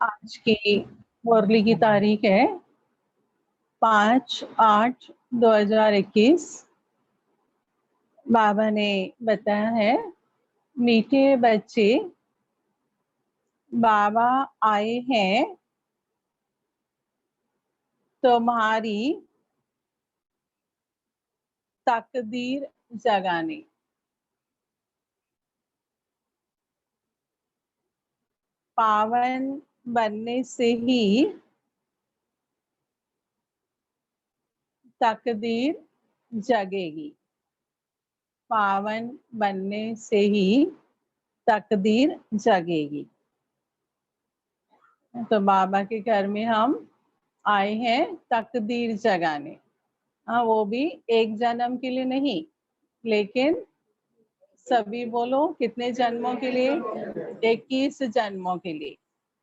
आज की मुरली की तारीख है 5/8/2021। बाबा ने बताया है, मीठे बच्चे, बाबा आए हैं तुम्हारी तकदीर जगाने। पावन बनने से ही तकदीर जगेगी। पावन बनने से ही तकदीर जगेगी। तो बाबा के घर में हम आए हैं तकदीर जगाने। हाँ, वो भी एक जन्म के लिए नहीं, लेकिन सभी बोलो कितने जन्मों के लिए? 21 जन्मों के लिए।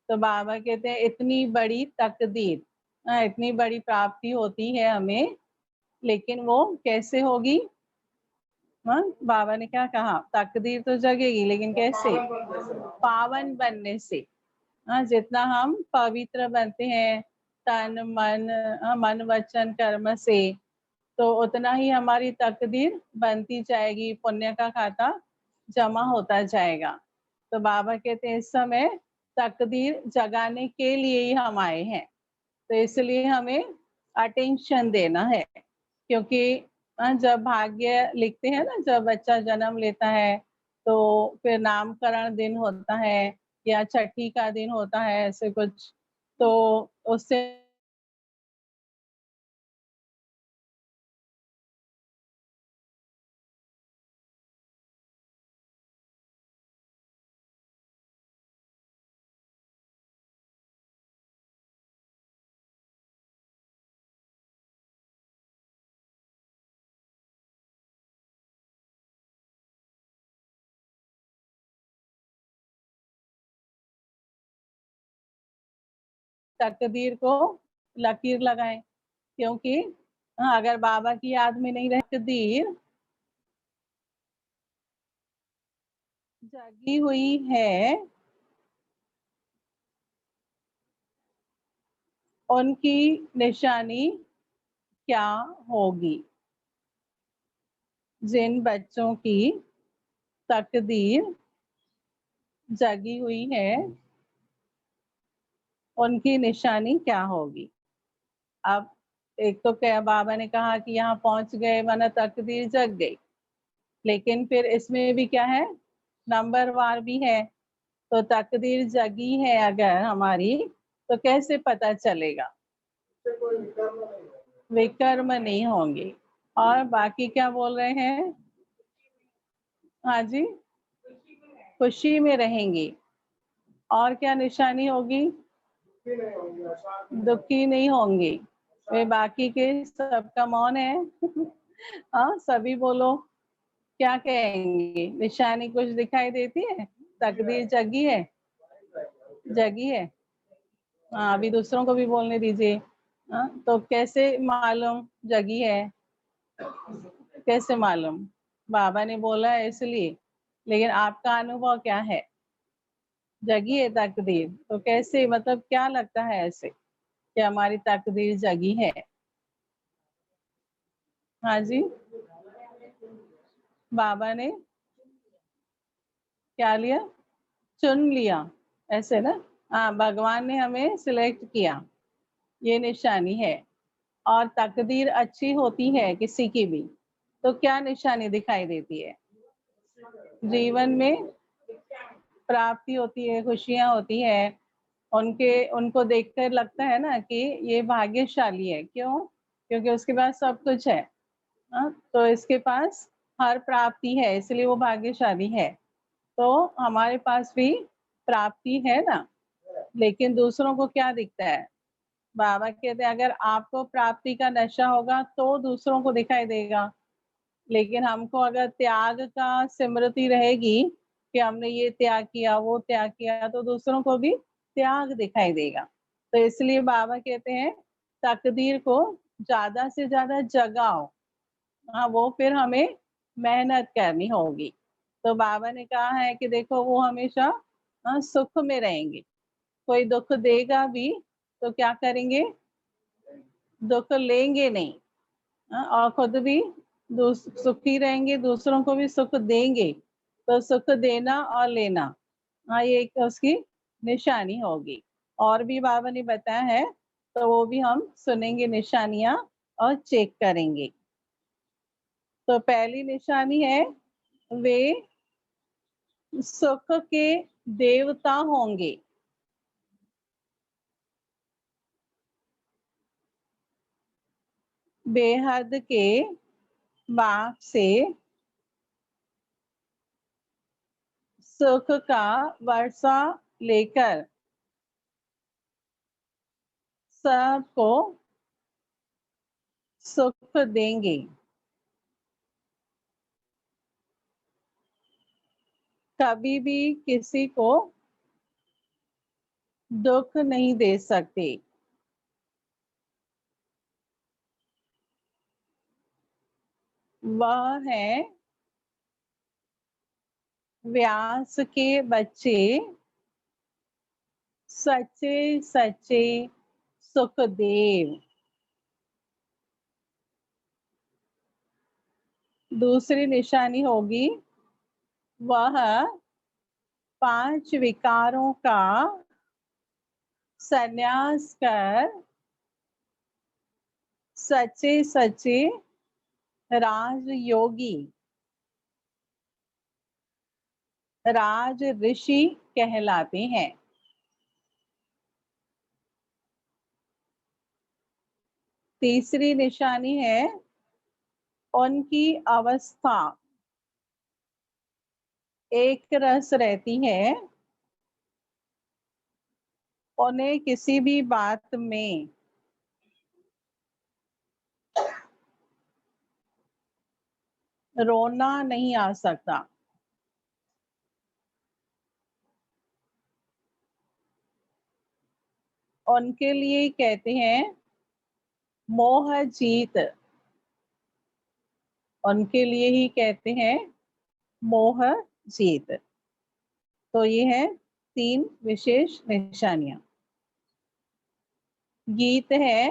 तो बाबा कहते हैं इतनी बड़ी तकदीर, इतनी बड़ी प्राप्ति होती है हमें, लेकिन वो कैसे होगी? हाँ, बाबा ने क्या कहा? तकदीर तो जगेगी, लेकिन कैसे? पावन बनने से। हाँ, जितना हम पवित्र बनते हैं तन मन, मन वचन कर्म से, तो उतना ही हमारी तकदीर बनती जाएगी, पुण्य का खाता जमा होता जाएगा। तो बाबा कहते हैं इस समय तकदीर जगाने के लिए ही हम आए हैं, तो इसलिए हमें अटेंशन देना है। क्योंकि जब भाग्य लिखते हैं ना, जब बच्चा जन्म लेता है तो फिर नामकरण दिन होता है या छठी का दिन होता है, ऐसे कुछ, तो उससे तकदीर को लकीर लगाएं। क्योंकि अगर बाबा की याद में नहीं रहे, तकदीर जगी हुई है, उनकी निशानी क्या होगी? जिन बच्चों की तकदीर जगी हुई है, उनकी निशानी क्या होगी? अब एक तो क्या बाबा ने कहा कि यहाँ पहुंच गए माना तकदीर जग गई, लेकिन फिर इसमें भी क्या है? नंबर वार भी है। तो तकदीर जगी है अगर हमारी, तो कैसे पता चलेगा? विकर्म नहीं होंगे। और बाकी क्या बोल रहे हैं? हाँ जी, खुशी में रहेंगे। और क्या निशानी होगी? दुखी नहीं होंगे। वे बाकी के सबका मौन है। हाँ, सभी बोलो, क्या कहेंगे? निशानी कुछ दिखाई देती है? तकदीर जगी है? जगी है। हाँ, अभी दूसरों को भी बोलने दीजिए। हाँ, तो कैसे मालूम जगी है? कैसे मालूम? बाबा ने बोला है इसलिए, लेकिन आपका अनुभव क्या है? जगी है तकदीर, तो कैसे, मतलब क्या लगता है ऐसे कि हमारी तकदीर जगी है? हाँ जी, बाबा ने क्या लिया? चुन लिया, ऐसे ना? हाँ, भगवान ने हमें सिलेक्ट किया, ये निशानी है। और तकदीर अच्छी होती है किसी की भी, तो क्या निशानी दिखाई देती है? जीवन में प्राप्ति होती है, खुशियां होती है। उनको देखकर लगता है ना कि ये भाग्यशाली है। क्यों? क्योंकि उसके पास सब कुछ है। तो इसके पास हर प्राप्ति है, इसलिए वो भाग्यशाली है। तो हमारे पास भी प्राप्ति है ना, लेकिन दूसरों को क्या दिखता है? बाबा कहते हैं अगर आपको प्राप्ति का नशा होगा तो दूसरों को दिखाई देगा, लेकिन हमको अगर त्याग का स्मृति रहेगी कि हमने ये त्याग किया, वो त्याग किया, तो दूसरों को भी त्याग दिखाई देगा। तो इसलिए बाबा कहते हैं तकदीर को ज्यादा से ज्यादा जगाओ। हाँ, वो फिर हमें मेहनत करनी होगी। तो बाबा ने कहा है कि देखो वो हमेशा सुख में रहेंगे, कोई दुख देगा भी तो क्या करेंगे, दुख लेंगे नहीं। और खुद भी सुखी रहेंगे, दूसरों को भी सुख देंगे। तो सुख देना और लेना, ये एक उसकी निशानी होगी। और भी बाबा ने बताया है, तो वो भी हम सुनेंगे निशानियां और चेक करेंगे। तो पहली निशानी है, वे सुख के देवता होंगे। बेहद के बाप से सुख का वर्षा लेकर सबको सुख देंगे। कभी भी किसी को दुख नहीं दे सकते। वह है व्यास के बच्चे, सच्चे सच्चे सुखदेव। दूसरी निशानी होगी, वह 5 विकारों का संन्यास कर सच्चे सच्चे राजयोगी, राज ऋषि कहलाते हैं। तीसरी निशानी है, उनकी अवस्था एक रस रहती है। उन्हें किसी भी बात में रोना नहीं आ सकता। उनके लिए कहते हैं मोह जीत। उनके लिए ही कहते हैं मोह जीत। तो ये है 3 विशेष निशानियां। गीत है,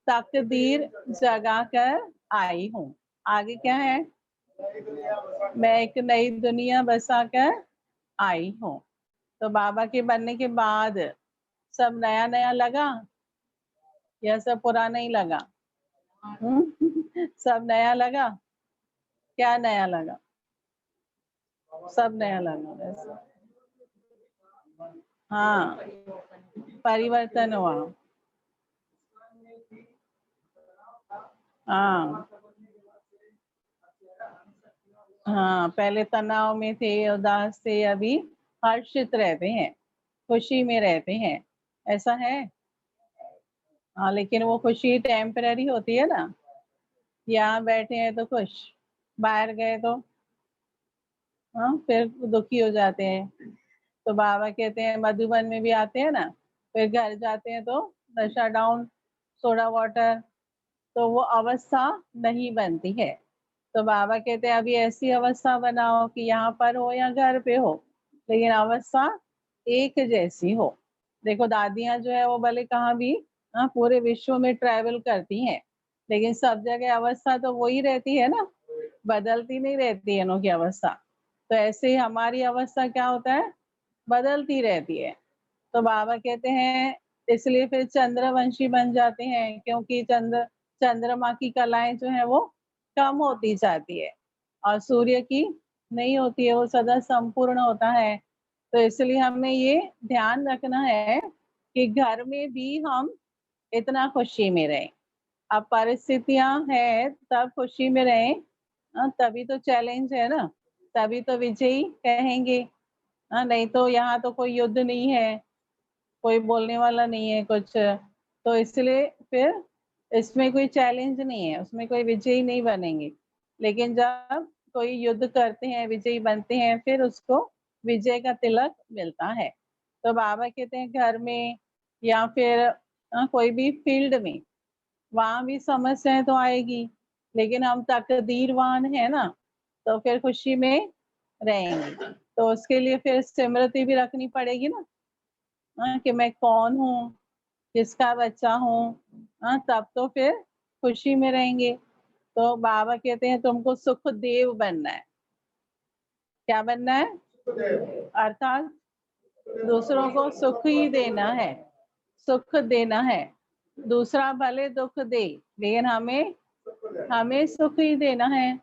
तकदीर जगाकर आई हूँ। आगे क्या है, मैं एक नई दुनिया बसाकर आई हूँ। तो बाबा के बनने के बाद सब नया नया लगा या सब पुराना ही लगा? सब नया लगा? क्या नया लगा? सब नया लगा वैसे। हाँ, परिवर्तन हुआ। हाँ हाँ, पहले तनाव में थे, उदास थे, अभी हर्षित रहते हैं, खुशी में रहते हैं। ऐसा है? हाँ, लेकिन वो खुशी टेम्पररी होती है ना। यहाँ बैठे हैं तो खुश, बाहर गए तो हाँ फिर दुखी हो जाते हैं। तो बाबा कहते हैं मधुबन में भी आते हैं ना, फिर घर जाते हैं तो नशा डाउन, सोडा वाटर, तो वो अवस्था नहीं बनती है। तो बाबा कहते हैं अभी ऐसी अवस्था बनाओ कि यहाँ पर हो या घर पे हो, लेकिन अवस्था एक जैसी हो। देखो दादियाँ जो है वो भले कहाँ भी पूरे विश्व में ट्रैवल करती हैं, लेकिन सब जगह अवस्था तो वही रहती है ना, बदलती नहीं रहती है इनकी अवस्था। तो ऐसे ही हमारी अवस्था क्या होता है, बदलती रहती है। तो बाबा कहते हैं इसलिए फिर चंद्रवंशी बन जाते हैं, क्योंकि चंद्रमा की कलाएं जो है वो कम होती जाती है और सूर्य की नहीं होती है, वो सदा संपूर्ण होता है। तो इसलिए हमें ये ध्यान रखना है कि घर में भी हम इतना खुशी में रहें। अब परिस्थितियां हैं तब खुशी में रहें, तभी तो चैलेंज है ना, तभी तो विजयी कहेंगे। नहीं तो यहाँ तो कोई युद्ध नहीं है, कोई बोलने वाला नहीं है कुछ, तो इसलिए फिर इसमें कोई चैलेंज नहीं है, उसमें कोई विजयी नहीं बनेंगे। लेकिन जब कोई युद्ध करते हैं, विजयी बनते हैं, फिर उसको विजय का तिलक मिलता है। तो बाबा कहते हैं घर में या फिर कोई भी फील्ड में, वहां भी समस्याएं तो आएगी, लेकिन हम तकदीरवान है ना, तो फिर खुशी में रहेंगे। तो उसके लिए फिर स्मृति भी रखनी पड़ेगी ना, कि मैं कौन हूँ, किसका बच्चा हूँ, तब तो फिर खुशी में रहेंगे। तो बाबा कहते हैं तुमको सुखदेव बनना है। क्या बनना है? अर्थात दूसरों को सुख ही देना है, सुख देना है। दूसरा भले दुख दे, लेकिन हमें हमें सुख ही देना है।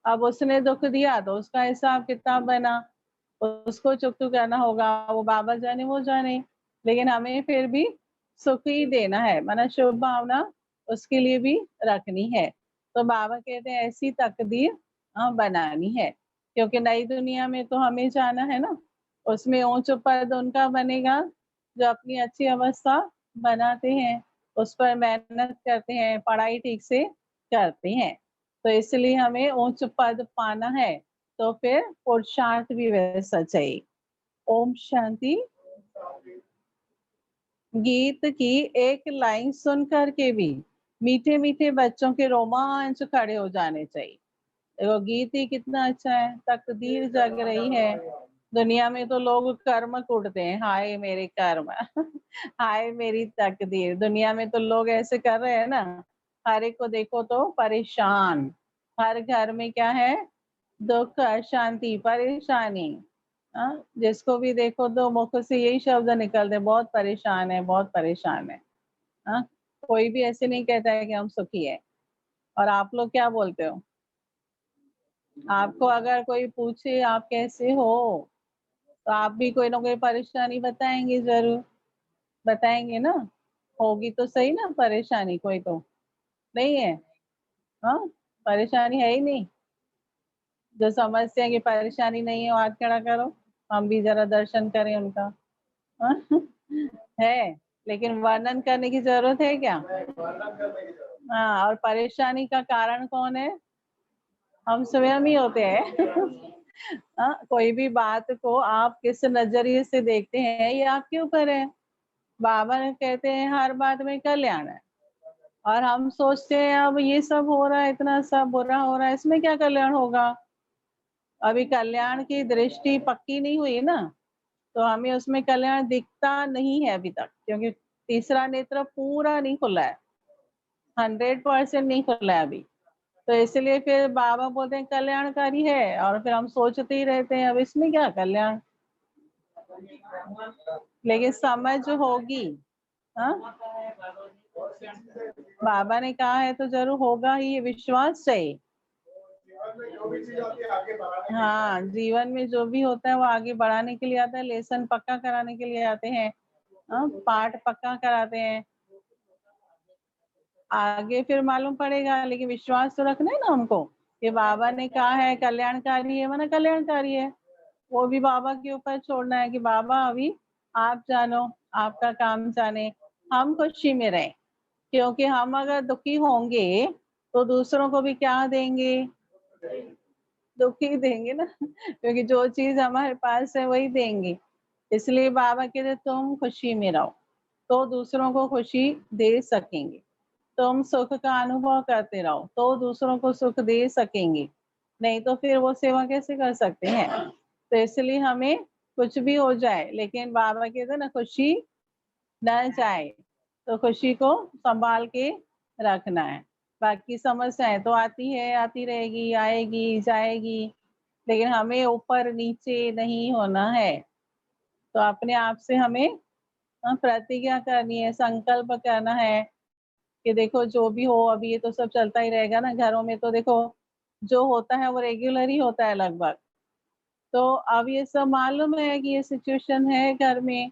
अब उसने दुख दिया तो उसका हिसाब किताब बना, उसको चुकता करना होगा, वो बाबा जाने वो जाने, लेकिन हमें फिर भी सुख ही देना है, माना शुभ भावना उसके लिए भी रखनी है। तो बाबा कहते हैं ऐसी तकदीर बनानी है, क्योंकि नई दुनिया में तो हमें जाना है ना, उसमें ऊंच पद उनका बनेगा जो अपनी अच्छी अवस्था बनाते हैं, उस पर मेहनत करते हैं, पढ़ाई ठीक से करते हैं। तो इसलिए हमें उच्च पद पाना है, तो फिर पुरुषार्थ भी वैसा चाहिए। ओम शांति। गीत की एक लाइन सुन करके भी मीठे मीठे बच्चों के रोमांच खड़े हो जाने चाहिए। देखो गीत ही कितना अच्छा है, तकदीर जग रही है। दुनिया में तो लोग कर्म कुढ़ते हैं, हाय मेरे कर्म हाय मेरी तकदीर। दुनिया में तो लोग ऐसे कर रहे हैं ना, हर एक को देखो तो परेशान। हर घर में क्या है? दुख, अशांति, परेशानी। जिसको भी देखो तो मुख से यही शब्द निकलते हैं, बहुत परेशान है, बहुत परेशान है। हाँ, कोई भी ऐसे नहीं कहता है कि हम सुखी है। और आप लोग क्या बोलते हो? आपको अगर कोई पूछे आप कैसे हो, तो आप भी कोई ना कोई परेशानी बताएंगे, जरूर बताएंगे ना। होगी तो सही ना परेशानी, कोई तो नहीं है? हाँ, परेशानी है ही नहीं। जो समझते हैं कि परेशानी नहीं है, वो हाथ खड़ा करो, हम भी जरा दर्शन करें उनका। हाँ? है, लेकिन वर्णन करने की जरूरत है क्या? हाँ, और परेशानी का कारण कौन है? हम स्वयं ही होते हैं कोई भी बात को आप किस नजरिए से देखते हैं, ये आपके ऊपर है। बाबा ने कहते हैं हर बात में कल्याण है, और हम सोचते हैं अब ये सब हो रहा है, इतना सब बुरा हो रहा है, इसमें क्या कल्याण होगा? अभी कल्याण की दृष्टि पक्की नहीं हुई ना, तो हमें उसमें कल्याण दिखता नहीं है अभी तक, क्योंकि तीसरा नेत्र पूरा नहीं खुला है, 100% नहीं खुला है अभी। तो इसलिए फिर बाबा बोलते हैं कल्याणकारी है, और फिर हम सोचते ही रहते हैं अब इसमें क्या कल्याण। लेकिन समझ होगी। हाँ, बाबा ने कहा है तो जरूर होगा ही, ये विश्वास चाहिए। हाँ, जीवन में जो भी होता है वो आगे बढ़ाने के लिए आता है, लेसन पक्का कराने के लिए आते हैं। पाठ पक्का कराते हैं, आगे फिर मालूम पड़ेगा, लेकिन विश्वास तो रखना है ना हमको कि बाबा ने कहा है कल्याणकारी है, माना कल्याणकारी है। वो भी बाबा के ऊपर छोड़ना है कि बाबा अभी आप जानो, आपका काम जाने, हम खुशी में रहें। क्योंकि हम अगर दुखी होंगे तो दूसरों को भी क्या देंगे? दुखी देंगे ना क्योंकि जो चीज हमारे पास है वही देंगे। इसलिए बाबा कहते तुम खुशी में रहो, तो दूसरों को खुशी दे सकेंगे। तुम सुख का अनुभव करते रहो, तो दूसरों को सुख दे सकेंगे, नहीं तो फिर वो सेवा कैसे कर सकते हैं? तो इसलिए हमें कुछ भी हो जाए, लेकिन बाबा कहते ना खुशी न जाए, तो खुशी को संभाल के रखना है। बाकी समस्याएं तो आती है, आती रहेगी, आएगी जाएगी, लेकिन हमें ऊपर नीचे नहीं होना है। तो अपने आप से हमें प्रतिज्ञा करनी है, संकल्प करना है कि देखो जो भी हो, अभी ये तो सब चलता ही रहेगा ना, घरों में तो देखो जो होता है वो रेगुलर ही होता है लगभग। तो अब ये सब मालूम है कि ये सिचुएशन है घर में,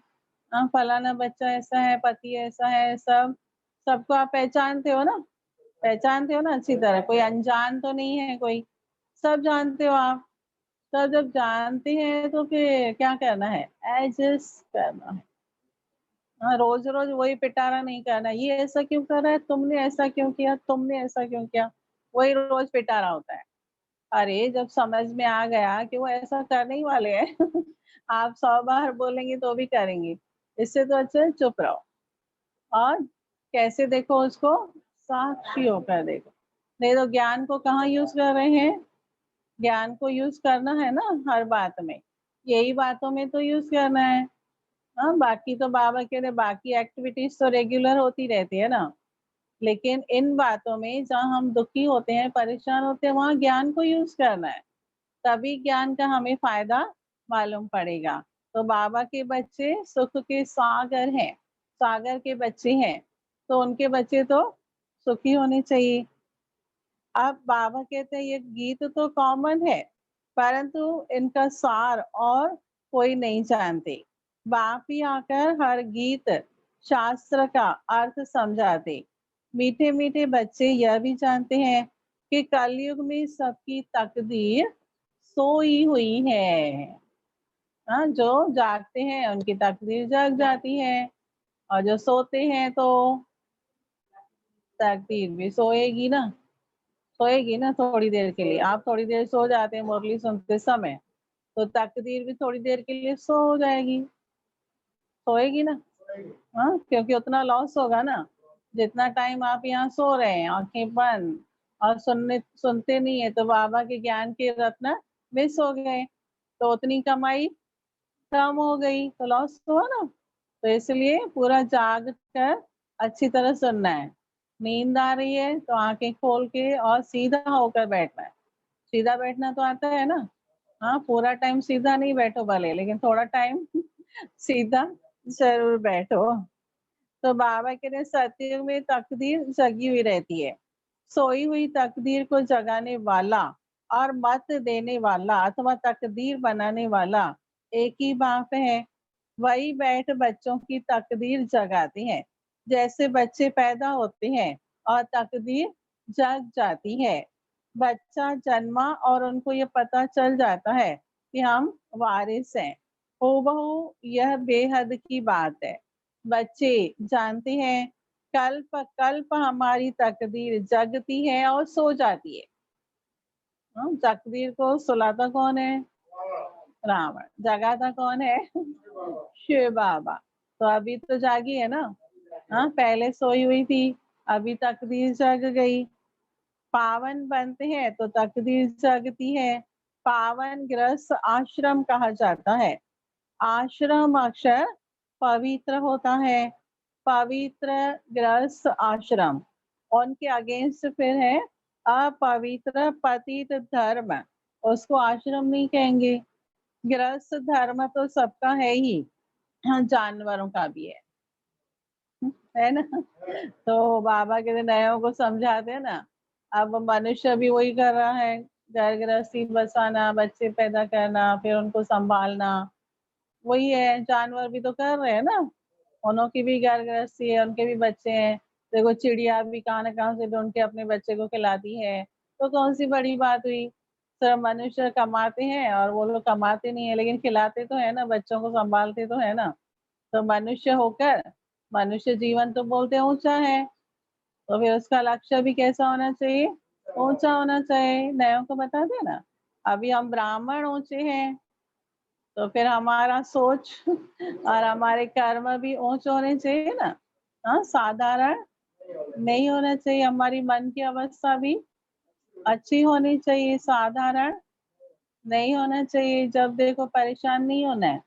फलाना बच्चा ऐसा है, पति ऐसा है, सब सबको आप पहचानते हो ना, पहचानते हो ना अच्छी तरह, कोई अनजान तो नहीं है कोई, सब जानते हो आप। सब जब जानते हैं तो फिर क्या करना है? एडजस्ट करना है। हाँ, रोज रोज वही पिटारा नहीं करना, ये ऐसा क्यों कर रहा है, तुमने ऐसा क्यों किया, तुमने ऐसा क्यों किया, वही रोज पिटारा होता है। अरे जब समझ में आ गया कि वो ऐसा करने ही वाले हैं आप 100 बार बोलेंगे तो भी करेंगे, इससे तो अच्छा है चुप रहो। और कैसे देखो उसको? साक्षी होकर देखो। नहीं तो ज्ञान को कहाँ यूज कर रहे हैं? ज्ञान को यूज करना है ना हर बात में, यही बातों में तो यूज करना है। हाँ, बाकी तो बाबा कह रहे बाकी एक्टिविटीज तो रेगुलर होती रहती है ना, लेकिन इन बातों में जहाँ हम दुखी होते हैं, परेशान होते हैं, वहाँ ज्ञान को यूज करना है, तभी ज्ञान का हमें फायदा मालूम पड़ेगा। तो बाबा के बच्चे सुख के सागर हैं, सागर के बच्चे हैं, तो उनके बच्चे तो सुखी होने चाहिए। अब बाबा कहते हैं ये गीत तो कॉमन है, परंतु इनका सार और कोई नहीं जानते। बाप ही आकर हर गीत शास्त्र का अर्थ समझाते। मीठे मीठे बच्चे यह भी जानते हैं कि कलयुग में सबकी तकदीर सोई हुई है। हाँ, जो जागते हैं उनकी तकदीर जग जाती है, और जो सोते हैं तो तकदीर भी सोएगी ना, सोएगी ना थोड़ी देर के लिए। आप थोड़ी देर सो जाते हैं मुरली सुनते समय, तो तकदीर भी थोड़ी देर के लिए सो जाएगी, सोएगी ना। हाँ, क्योंकि उतना लॉस होगा ना, जितना टाइम आप यहाँ सो रहे हैं आंखें बंद और सुनते नहीं है, तो बाबा के ज्ञान के रत्न मिस हो गए, तो उतनी कमाई कम हो गई, तो लॉस हुआ ना। तो इसलिए पूरा जाग कर अच्छी तरह सुनना है। नींद आ रही है तो आंखें खोल के और सीधा होकर बैठना है। सीधा बैठना तो आता है ना। हाँ, पूरा टाइम सीधा नहीं बैठो भले, लेकिन थोड़ा टाइम सीधा जरूर बैठो। तो बाबा कह रहे सतयुग में तकदीर जगी हुई रहती है। सोई हुई तकदीर को जगाने वाला और मत देने वाला अथवा तकदीर बनाने वाला एक ही बाप है। वही बैठ बच्चों की तकदीर जगाते हैं। जैसे बच्चे पैदा होते हैं और तकदीर जग जाती है। बच्चा जन्मा और उनको ये पता चल जाता है कि हम वारिस हैं। हूबहू यह बेहद की बात है। बच्चे जानते हैं कल्प कल्प हमारी तकदीर जगती है और सो जाती है। तकदीर को सुलाता कौन है? रावण। जगाता कौन है? शिव बाबा। तो अभी तो जागी है ना। हाँ, पहले सोई हुई थी, अभी तकदीर जग गई। पावन बनते हैं तो तकदीर जगती है। पावन ग्रस्त आश्रम कहा जाता है। आश्रम अक्षर पवित्र होता है। पवित्र ग्रस्त आश्रम, उनके अगेंस्ट फिर है अपवित्र पतित धर्म, उसको आश्रम नहीं कहेंगे। गृहस्थ धर्म तो सबका है ही, हाँ, जानवरों का भी है ना। तो बाबा के नयों को समझाते हैं ना। अब मनुष्य भी वही कर रहा है, घर गृहस्थी बसाना, बच्चे पैदा करना, फिर उनको संभालना, वही है। जानवर भी तो कर रहे हैं ना, उनों की भी घर गृहस्थी है, उनके भी बच्चे हैं। देखो चिड़िया भी कहाँ न कहाँ से ढूंढ के अपने बच्चे को खिलाती है, तो कौन सी बड़ी बात हुई। सब मनुष्य कमाते हैं और वो लोग कमाते नहीं है, लेकिन खिलाते तो है ना, बच्चों को संभालते तो है ना। तो मनुष्य होकर मनुष्य जीवन तो बोलते हैं ऊंचा है, तो फिर उसका लक्ष्य भी कैसा होना चाहिए? ऊंचा होना चाहिए। नयों को बता देना, अभी हम ब्राह्मण ऊंचे हैं, तो फिर हमारा सोच और हमारे कर्म भी ऊंचे होने चाहिए ना। हाँ, साधारण नहीं होना चाहिए। हमारी मन की अवस्था भी अच्छी होनी चाहिए, साधारण नहीं होना चाहिए। जब देखो परेशान नहीं होना है,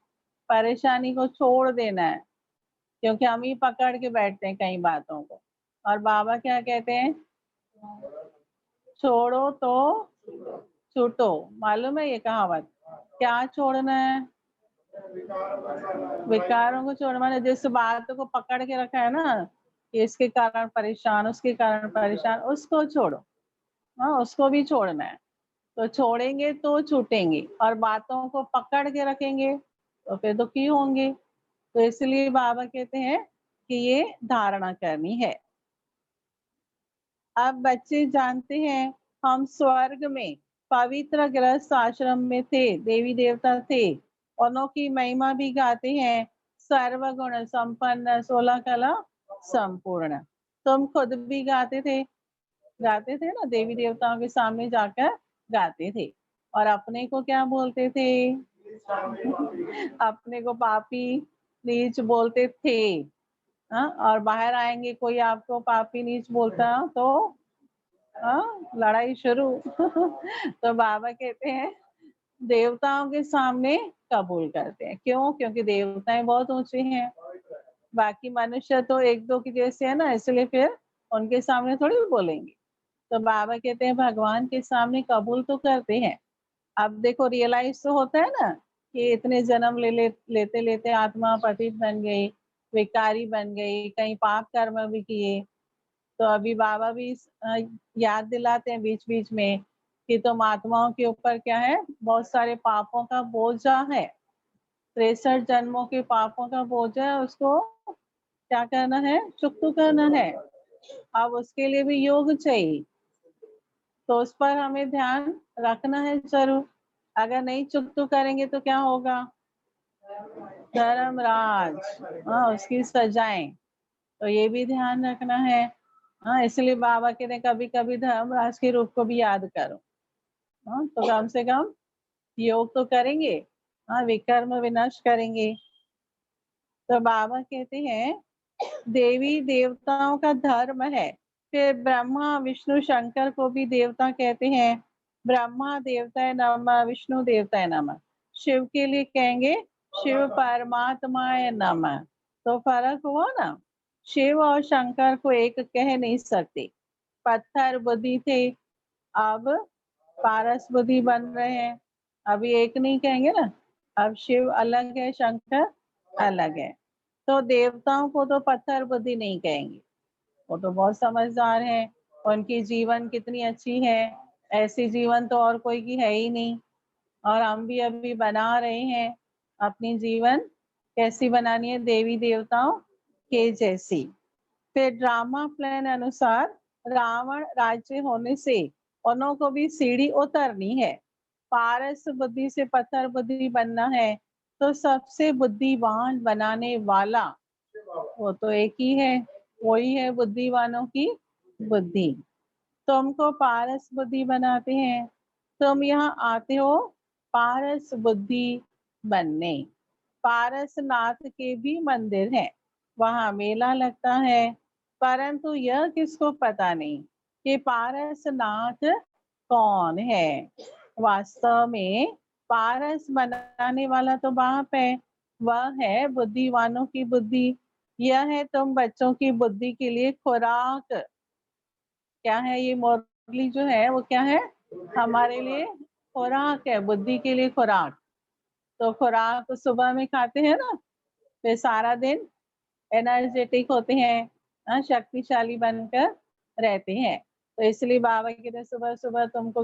परेशानी को छोड़ देना है, क्योंकि हम ही पकड़ के बैठते हैं कई बातों को। और बाबा क्या कहते हैं? छोड़ो तो छूटो। मालूम है ये कहावत? क्या छोड़ना है? विकारों को छोड़ना, मैंने जिस बात को पकड़ के रखा है ना कि इसके कारण परेशान, उसके कारण परेशान, उसको छोड़ो। हाँ, उसको भी छोड़ना है। तो छोड़ेंगे तो छूटेंगे, और बातों को पकड़ के रखेंगे तो फिर दुखी होंगे। तो इसलिए बाबा कहते हैं कि ये धारणा करनी है। अब बच्चे जानते हैं हम स्वर्ग में पवित्र गृहस्थ आश्रम में थे, देवी देवता थे, उनों की महिमा भी गाते हैं। सर्वगुण संपन्न 16 कला संपूर्ण। तुम खुद भी गाते थे ना, देवी देवताओं के सामने जाकर गाते थे। और अपने को क्या बोलते थे? अपने को पापी नीच बोलते थे। हाँ, और बाहर आएंगे कोई आपको पापी नीच बोलता तो हाँ, लड़ाई शुरू। तो बाबा कहते हैं देवताओं के सामने कबूल करते हैं। क्यों? क्योंकि देवताएं बहुत ऊंचे हैं, बाकी मनुष्य तो एक दो की जैसे है ना, इसलिए फिर उनके सामने थोड़ी बोलेंगे। तो बाबा कहते हैं भगवान के सामने कबूल तो करते हैं। अब देखो रियलाइज तो होता है ना कि इतने जन्म लेते लेते आत्मा पतित बन गई, विकारी बन गई, कहीं पाप कर्म भी किए। तो अभी बाबा भी याद दिलाते हैं बीच बीच में कि तुम आत्माओं के ऊपर क्या है, बहुत सारे पापों का बोझा है, 63 जन्मों के पापों का बोझा है, उसको क्या करना है, चुकता करना है। अब उसके लिए भी योग चाहिए, तो उस पर हमें ध्यान रखना है जरूर। अगर नहीं चुकता करेंगे तो क्या होगा, धर्मराज, हाँ उसकी सजाएं, तो ये भी ध्यान रखना है। हाँ इसलिए बाबा कहते हैं कभी कभी धर्मराज के रूप को भी याद करो। हाँ तो कम से कम योग तो करेंगे, हाँ विकर्म विनाश करेंगे। तो बाबा कहते हैं देवी देवताओं का धर्म है। फिर ब्रह्मा विष्णु शंकर को भी देवता कहते हैं। ब्रह्मा देवताय नमः, विष्णु देवताय नमः। शिव के लिए कहेंगे शिव परमात्माय नमः। तो फर्क हुआ ना, शिव और शंकर को एक कह नहीं सकते। पत्थर बुद्धि थे, अब पारस बुद्धि बन रहे हैं, अभी एक नहीं कहेंगे ना। अब शिव अलग है, शंकर अलग है। तो देवताओं को तो पत्थर बुद्धि नहीं कहेंगे, वो तो बहुत समझदार हैं, उनकी जीवन कितनी अच्छी है, ऐसी जीवन तो और कोई की है ही नहीं। और हम भी अभी बना रहे हैं अपनी जीवन, कैसी बनानी है, देवी देवताओं के जैसी। फिर ड्रामा प्लान अनुसार रावण राज्य होने से उन्हों को भी सीढ़ी उतरनी है, पारस बुद्धि से पत्थर बुद्धि बनना है। तो सबसे बुद्धिमान बनाने वाला वो तो एक ही है, वही है बुद्धिवानों की बुद्धि। तुमको पारस बुद्धि बनाते हैं, तुम यहाँ आते हो पारस बुद्धि बनने। पारसनाथ के भी मंदिर है, वहां मेला लगता है, परंतु यह किसको पता नहीं कि पारसनाथ कौन है। वास्तव में पारस बनाने वाला तो बाप है, वह है बुद्धिवानों की बुद्धि। यह है तुम बच्चों की बुद्धि के लिए खुराक। क्या है ये मुरली जो है वो क्या है, हमारे लिए खुराक है, बुद्धि के लिए खुराक। तो खुराक सुबह में खाते हैं ना, फिर सारा दिन एनर्जेटिक होते हैं, शक्तिशाली बनकर रहते हैं। तो इसलिए बाबा कहते हैं सुबह सुबह तुमको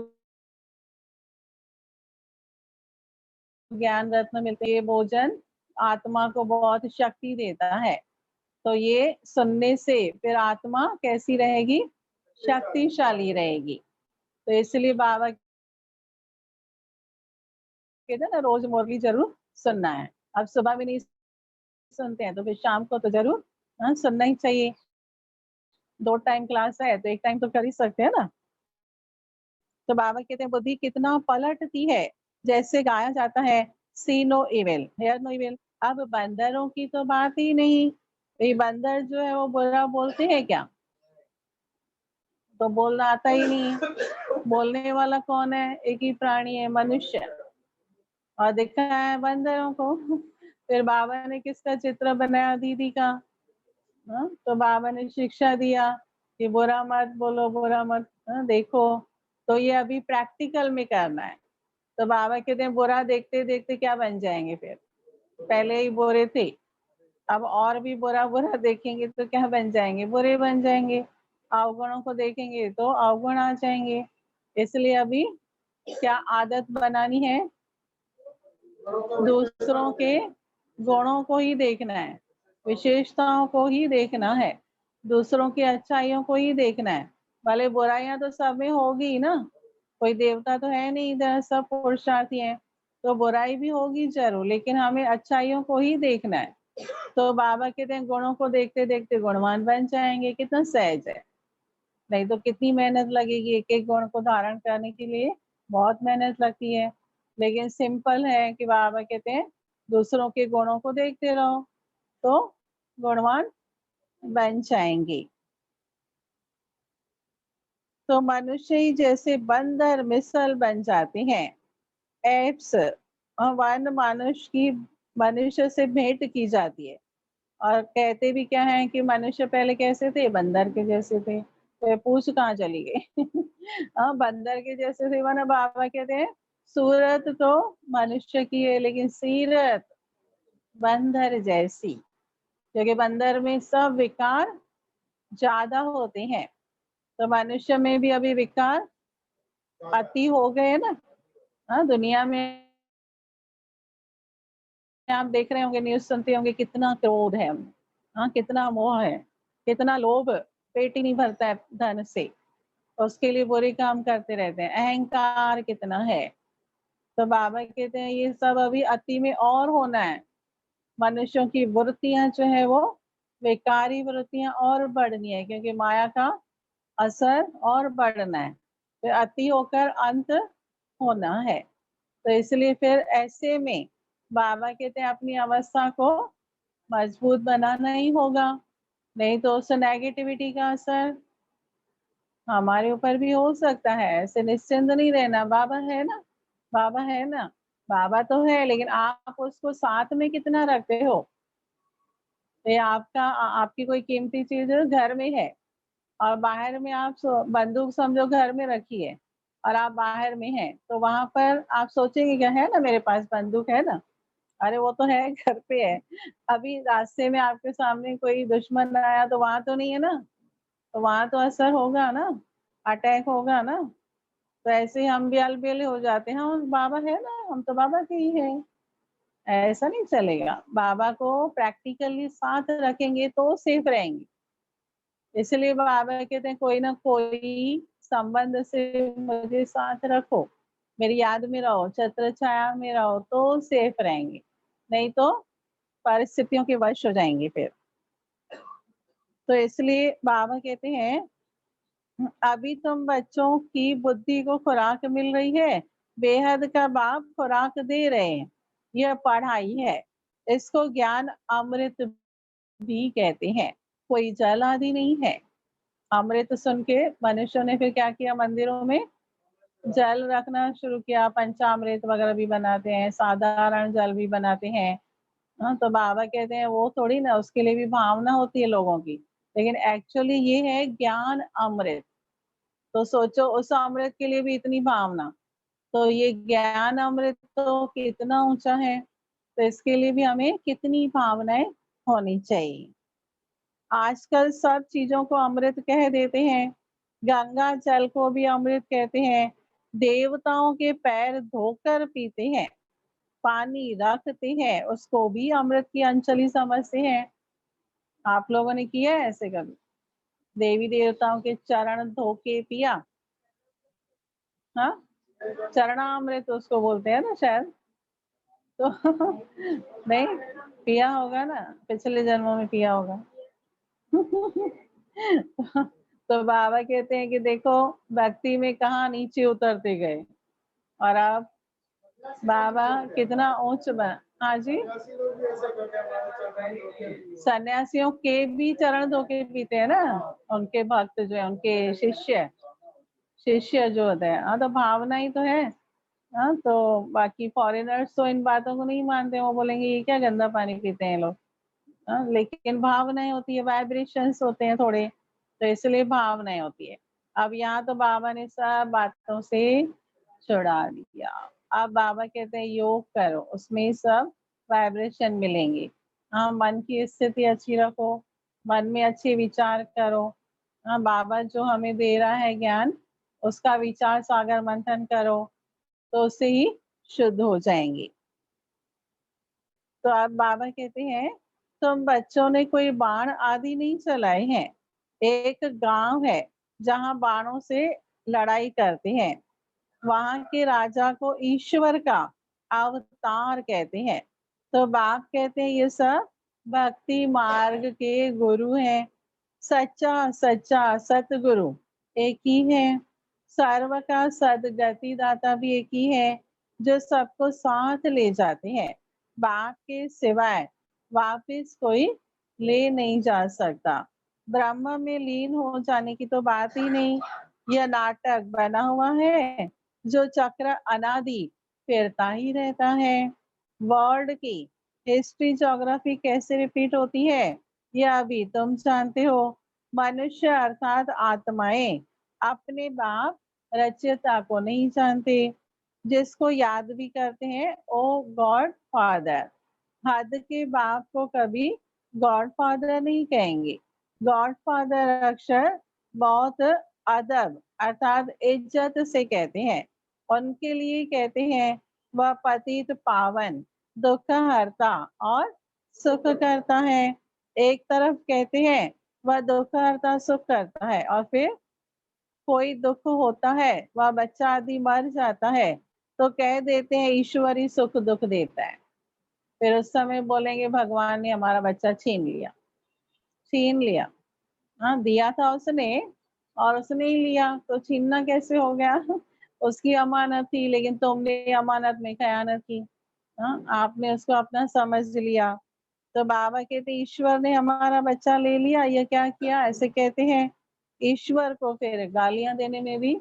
ज्ञान रत्न मिलते, ये भोजन आत्मा को बहुत शक्ति देता है। तो ये सुनने से फिर आत्मा कैसी रहेगी, शक्तिशाली रहेगी। तो इसलिए बाबा कहते हैं ना रोज मुरली जरूर सुनना है। अब सुबह भी नहीं सुनते हैं तो फिर शाम को तो जरूर सुनना ही चाहिए। 2 टाइम क्लास है तो एक टाइम तो कर ही सकते हैं ना। तो बाबा कहते हैं बुद्धि कितना पलटती है, जैसे गाया जाता है see no evil hear no evil. अब बंदरों की तो बात ही नहीं, ये बंदर जो है वो बुरा बोलते हैं क्या, तो बोलना आता ही नहीं। बोलने वाला कौन है, एक ही प्राणी है, मनुष्य। और देखा है बंदरों को। फिर बाबा ने किसका चित्र बनाया, दीदी का। तो बाबा ने शिक्षा दिया कि बुरा मत बोलो, बुरा मत देखो। तो ये अभी प्रैक्टिकल में करना है। तो बाबा कहते हैं बुरा देखते देखते क्या बन जाएंगे, फिर पहले ही बुरे थे, अब और भी बुरा बुरा देखेंगे तो क्या बन जाएंगे, बुरे बन जाएंगे। अवगुणों को देखेंगे तो अवगुण आ जाएंगे। इसलिए अभी क्या आदत बनानी है, दूसरों के गुणों को ही देखना है, विशेषताओं को ही देखना है, दूसरों की अच्छाइयों को ही देखना है। भले बुराइयां तो सब में होगी ना, कोई देवता तो है नहीं इधर, सब पुरुषार्थी हैं, तो बुराई भी होगी जरूर, लेकिन हमें अच्छाइयों को ही देखना है। तो बाबा कहते हैं गुणों को देखते देखते गुणवान बन जाएंगे, कितना सहज है। नहीं तो कितनी मेहनत लगेगी, एक एक गुण को धारण करने के लिए बहुत मेहनत लगती है। लेकिन सिंपल है कि बाबा कहते हैं दूसरों के गुणों को देखते रहो तो गुणवान बन जाएंगे। तो मनुष्य ही जैसे बंदर मिसल बन जाते हैं, एप्स वन मनुष्य से भेंट की जाती है। और कहते भी क्या है कि मनुष्य पहले कैसे थे, बंदर के जैसे थे। तो ये पूछ कहाँ चली गई? बंदर के जैसे थे माना बाबा कहते हैं सूरत तो मनुष्य की है लेकिन सीरत बंदर जैसी, क्योंकि बंदर में सब विकार ज्यादा होते हैं। तो मनुष्य में भी अभी विकार अति हो गए ना। दुनिया में आप देख रहे होंगे, न्यूज़ सुनते होंगे, कितना क्रोध है हम, कितना मोह है, कितना लोभ, पेट ही नहीं भरता है धन से, तो उसके लिए बुरे काम करते रहते हैं, अहंकार कितना है। तो बाबा कहते हैं ये सब अभी अति में और होना है। मनुष्यों की वृत्तियां जो है वो विकारी वृत्तियां और बढ़नी है, क्योंकि माया का असर और बढ़ना है, फिर अति होकर अंत होना है। तो इसलिए फिर ऐसे में बाबा कहते हैं अपनी अवस्था को मजबूत बनाना ही होगा, नहीं तो उस नेगेटिविटी का असर हमारे ऊपर भी हो सकता है। ऐसे निश्चिंत नहीं रहना, बाबा है ना, बाबा है ना, बाबा तो है, लेकिन आप उसको साथ में कितना रखते हो। तो ये आपकी कोई कीमती चीज घर में है और बाहर में आप बंदूक समझो घर में रखी है और आप बाहर में हैं, तो वहां पर आप सोचेंगे क्या, है ना मेरे पास बंदूक है ना, अरे वो तो है घर पे है। अभी रास्ते में आपके सामने कोई दुश्मन आया तो वहां तो नहीं है ना, तो वहां तो असर होगा ना, अटैक होगा ना। तो ऐसे ही हम भी अलबेले हो जाते हैं, हम बाबा है ना, हम तो बाबा के ही है। ऐसा नहीं चलेगा, बाबा को प्रैक्टिकली साथ रखेंगे तो सेफ रहेंगे। इसलिए बाबा कहते हैं कोई ना कोई संबंध से मुझे साथ रखो, मेरी याद में रहो, छत्र छाया में रहो, तो सेफ रहेंगे, नहीं तो परिस्थितियों के वश हो जाएंगे फिर। तो इसलिए बाबा कहते हैं अभी तुम बच्चों की बुद्धि को खुराक मिल रही है, बेहद का बाप खुराक दे रहे हैं, यह पढ़ाई है। इसको ज्ञान अमृत भी कहते हैं, कोई जल आदि नहीं है। अमृत सुन के मनुष्यों ने फिर क्या किया, मंदिरों में जल रखना शुरू किया, पंचामृत वगैरह भी बनाते हैं, साधारण जल भी बनाते हैं। तो बाबा कहते हैं वो थोड़ी ना, उसके लिए भी भावना होती है लोगों की, लेकिन एक्चुअली ये है ज्ञान अमृत। तो सोचो उस अमृत के लिए भी इतनी भावना, तो ये ज्ञान अमृत तो कितना ऊंचा है, तो इसके लिए भी हमें कितनी भावनाएं होनी चाहिए। आजकल सब चीजों को अमृत कह देते हैं, गंगा जल को भी अमृत कहते हैं, देवताओं के पैर धोकर पीते हैं, पानी रखते हैं उसको भी अमृत की अंजलि समझते हैं। आप लोगों ने किया है ऐसे कभी, देवी देवताओं के चरण धो के पिया? हाँ, चरणामृत उसको बोलते हैं ना शायद। तो नहीं पिया होगा ना, पिछले जन्मों में पिया होगा। तो बाबा कहते हैं कि देखो भक्ति में कहाँ नीचे उतरते गए, और अब बाबा कितना उच्च बना। हाँ जी, सन्यासियों के भी चरण धो के पीते हैं ना, उनके भक्त जो है, उनके शिष्य शिष्य जो होते हैं। हाँ, तो भावना ही तो है। हाँ, तो बाकी फॉरेनर्स तो इन बातों को नहीं मानते, वो बोलेंगे ये क्या गंदा पानी पीते हैं लोग। लेकिन भावनाएं होती है, वाइब्रेशंस होते हैं थोड़े, तो इसलिए भावनाएं होती है। अब यहाँ तो बाबा ने सब बातों से छुड़ा दिया। अब बाबा कहते हैं योग करो, उसमें सब वाइब्रेशन मिलेंगे। हाँ, मन की स्थिति अच्छी रखो, मन में अच्छे विचार करो। हाँ, बाबा जो हमें दे रहा है ज्ञान, उसका विचार सागर मंथन करो, तो उससे ही शुद्ध हो जाएंगे। तो अब बाबा कहते हैं तुम बच्चों ने कोई बाण आदि नहीं चलाए हैं, एक गांव है जहां बाणों से लड़ाई करते हैं, वहां के राजा को ईश्वर का अवतार कहते हैं। तो बाप कहते हैं ये सब भक्ति मार्ग के गुरु हैं, सच्चा सच्चा सतगुरु एक ही है, सर्व का सदगति दाता भी एक ही है, जो सबको साथ ले जाते हैं, बाप के सिवाय वापिस कोई ले नहीं जा सकता। ब्रह्म में लीन हो जाने की तो बात ही नहीं, यह नाटक बना हुआ है जो चक्र अनादि फिरता ही रहता है। वर्ड की हिस्ट्री ज्योग्राफी कैसे रिपीट होती है ये अभी तुम जानते हो। मनुष्य अर्थात आत्माएं अपने बाप रचयिता को नहीं जानते, जिसको याद भी करते हैं ओ गॉड फादर। हद के बाप को कभी गॉड फादर नहीं कहेंगे। गॉड फादर अक्षर बहुत अदब अर्थात इज्जत से कहते हैं। उनके लिए कहते हैं वह पतित पावन, दुख हरता और सुख करता है। एक तरफ कहते हैं वह दुख हरता सुख करता है, और फिर कोई दुख होता है वह बच्चा आदि मर जाता है तो कह देते हैं ईश्वर ही सुख दुख देता है। फिर उस समय बोलेंगे भगवान ने हमारा बच्चा छीन लिया। छीन लिया, हाँ दिया था उसने और उसने ही लिया तो छीनना कैसे हो गया? उसकी अमानत थी लेकिन तुमने अमानत में खयानत की। हाँ आपने उसको अपना समझ लिया। तो बाबा कहते ईश्वर ने हमारा बच्चा ले लिया, ये क्या किया ऐसे कहते हैं। ईश्वर को फिर गालियां देने में भी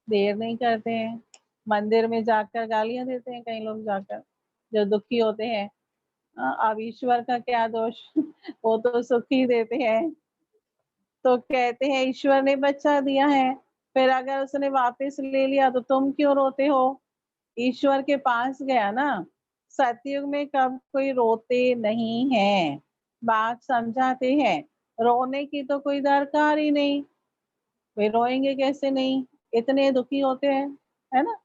देर नहीं करते हैं। मंदिर में जाकर गालियां देते हैं कई लोग जाकर, जो दुखी होते हैं। अब ईश्वर का क्या दोष? वो तो सुख ही देते हैं। तो कहते हैं ईश्वर ने बच्चा दिया है, फिर अगर उसने वापस ले लिया तो तुम क्यों रोते हो? ईश्वर के पास गया ना। सतयुग में कब कोई रोते नहीं है। बात समझाते हैं रोने की तो कोई दरकार ही नहीं। वे रोएंगे कैसे नहीं, इतने दुखी होते हैं, है ना।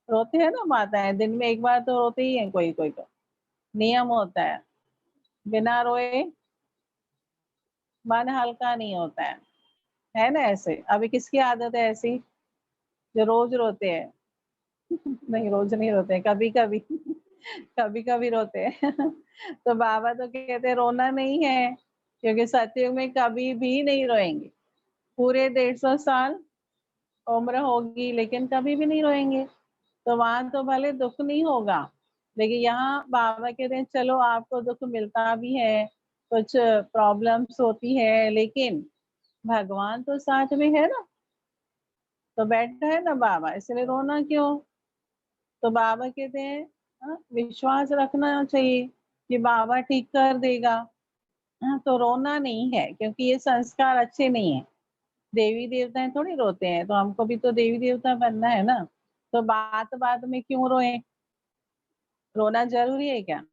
रोते हैं ना माताएं, दिन में एक बार तो रोते ही हैं कोई कोई तो, नियम होता है। बिना रोए मन हल्का नहीं होता है ना। ऐसे अभी किसकी आदत है ऐसी जो रोज रोते हैं? नहीं रोज नहीं रोते हैं, कभी कभी कभी कभी रोते हैं। तो बाबा तो कहते हैं रोना नहीं है, क्योंकि सतयुग में कभी भी नहीं रोएंगे। पूरे 150 साल उम्र होगी लेकिन कभी भी नहीं रोएंगे। तो वहां तो भले दुख नहीं होगा, लेकिन यहाँ बाबा कहते हैं चलो आपको दुख मिलता भी है, कुछ प्रॉब्लम्स होती है, लेकिन भगवान तो साथ में है ना। तो बैठा है ना बाबा, इसलिए रोना क्यों? तो बाबा कहते हैं विश्वास रखना चाहिए कि बाबा ठीक कर देगा। तो रोना नहीं है, क्योंकि ये संस्कार अच्छे नहीं है। देवी देवताएं थोड़ी रोते हैं, तो हमको भी तो देवी देवता बनना है ना। तो बात बात में क्यों रोए? रोना जरूरी है क्या?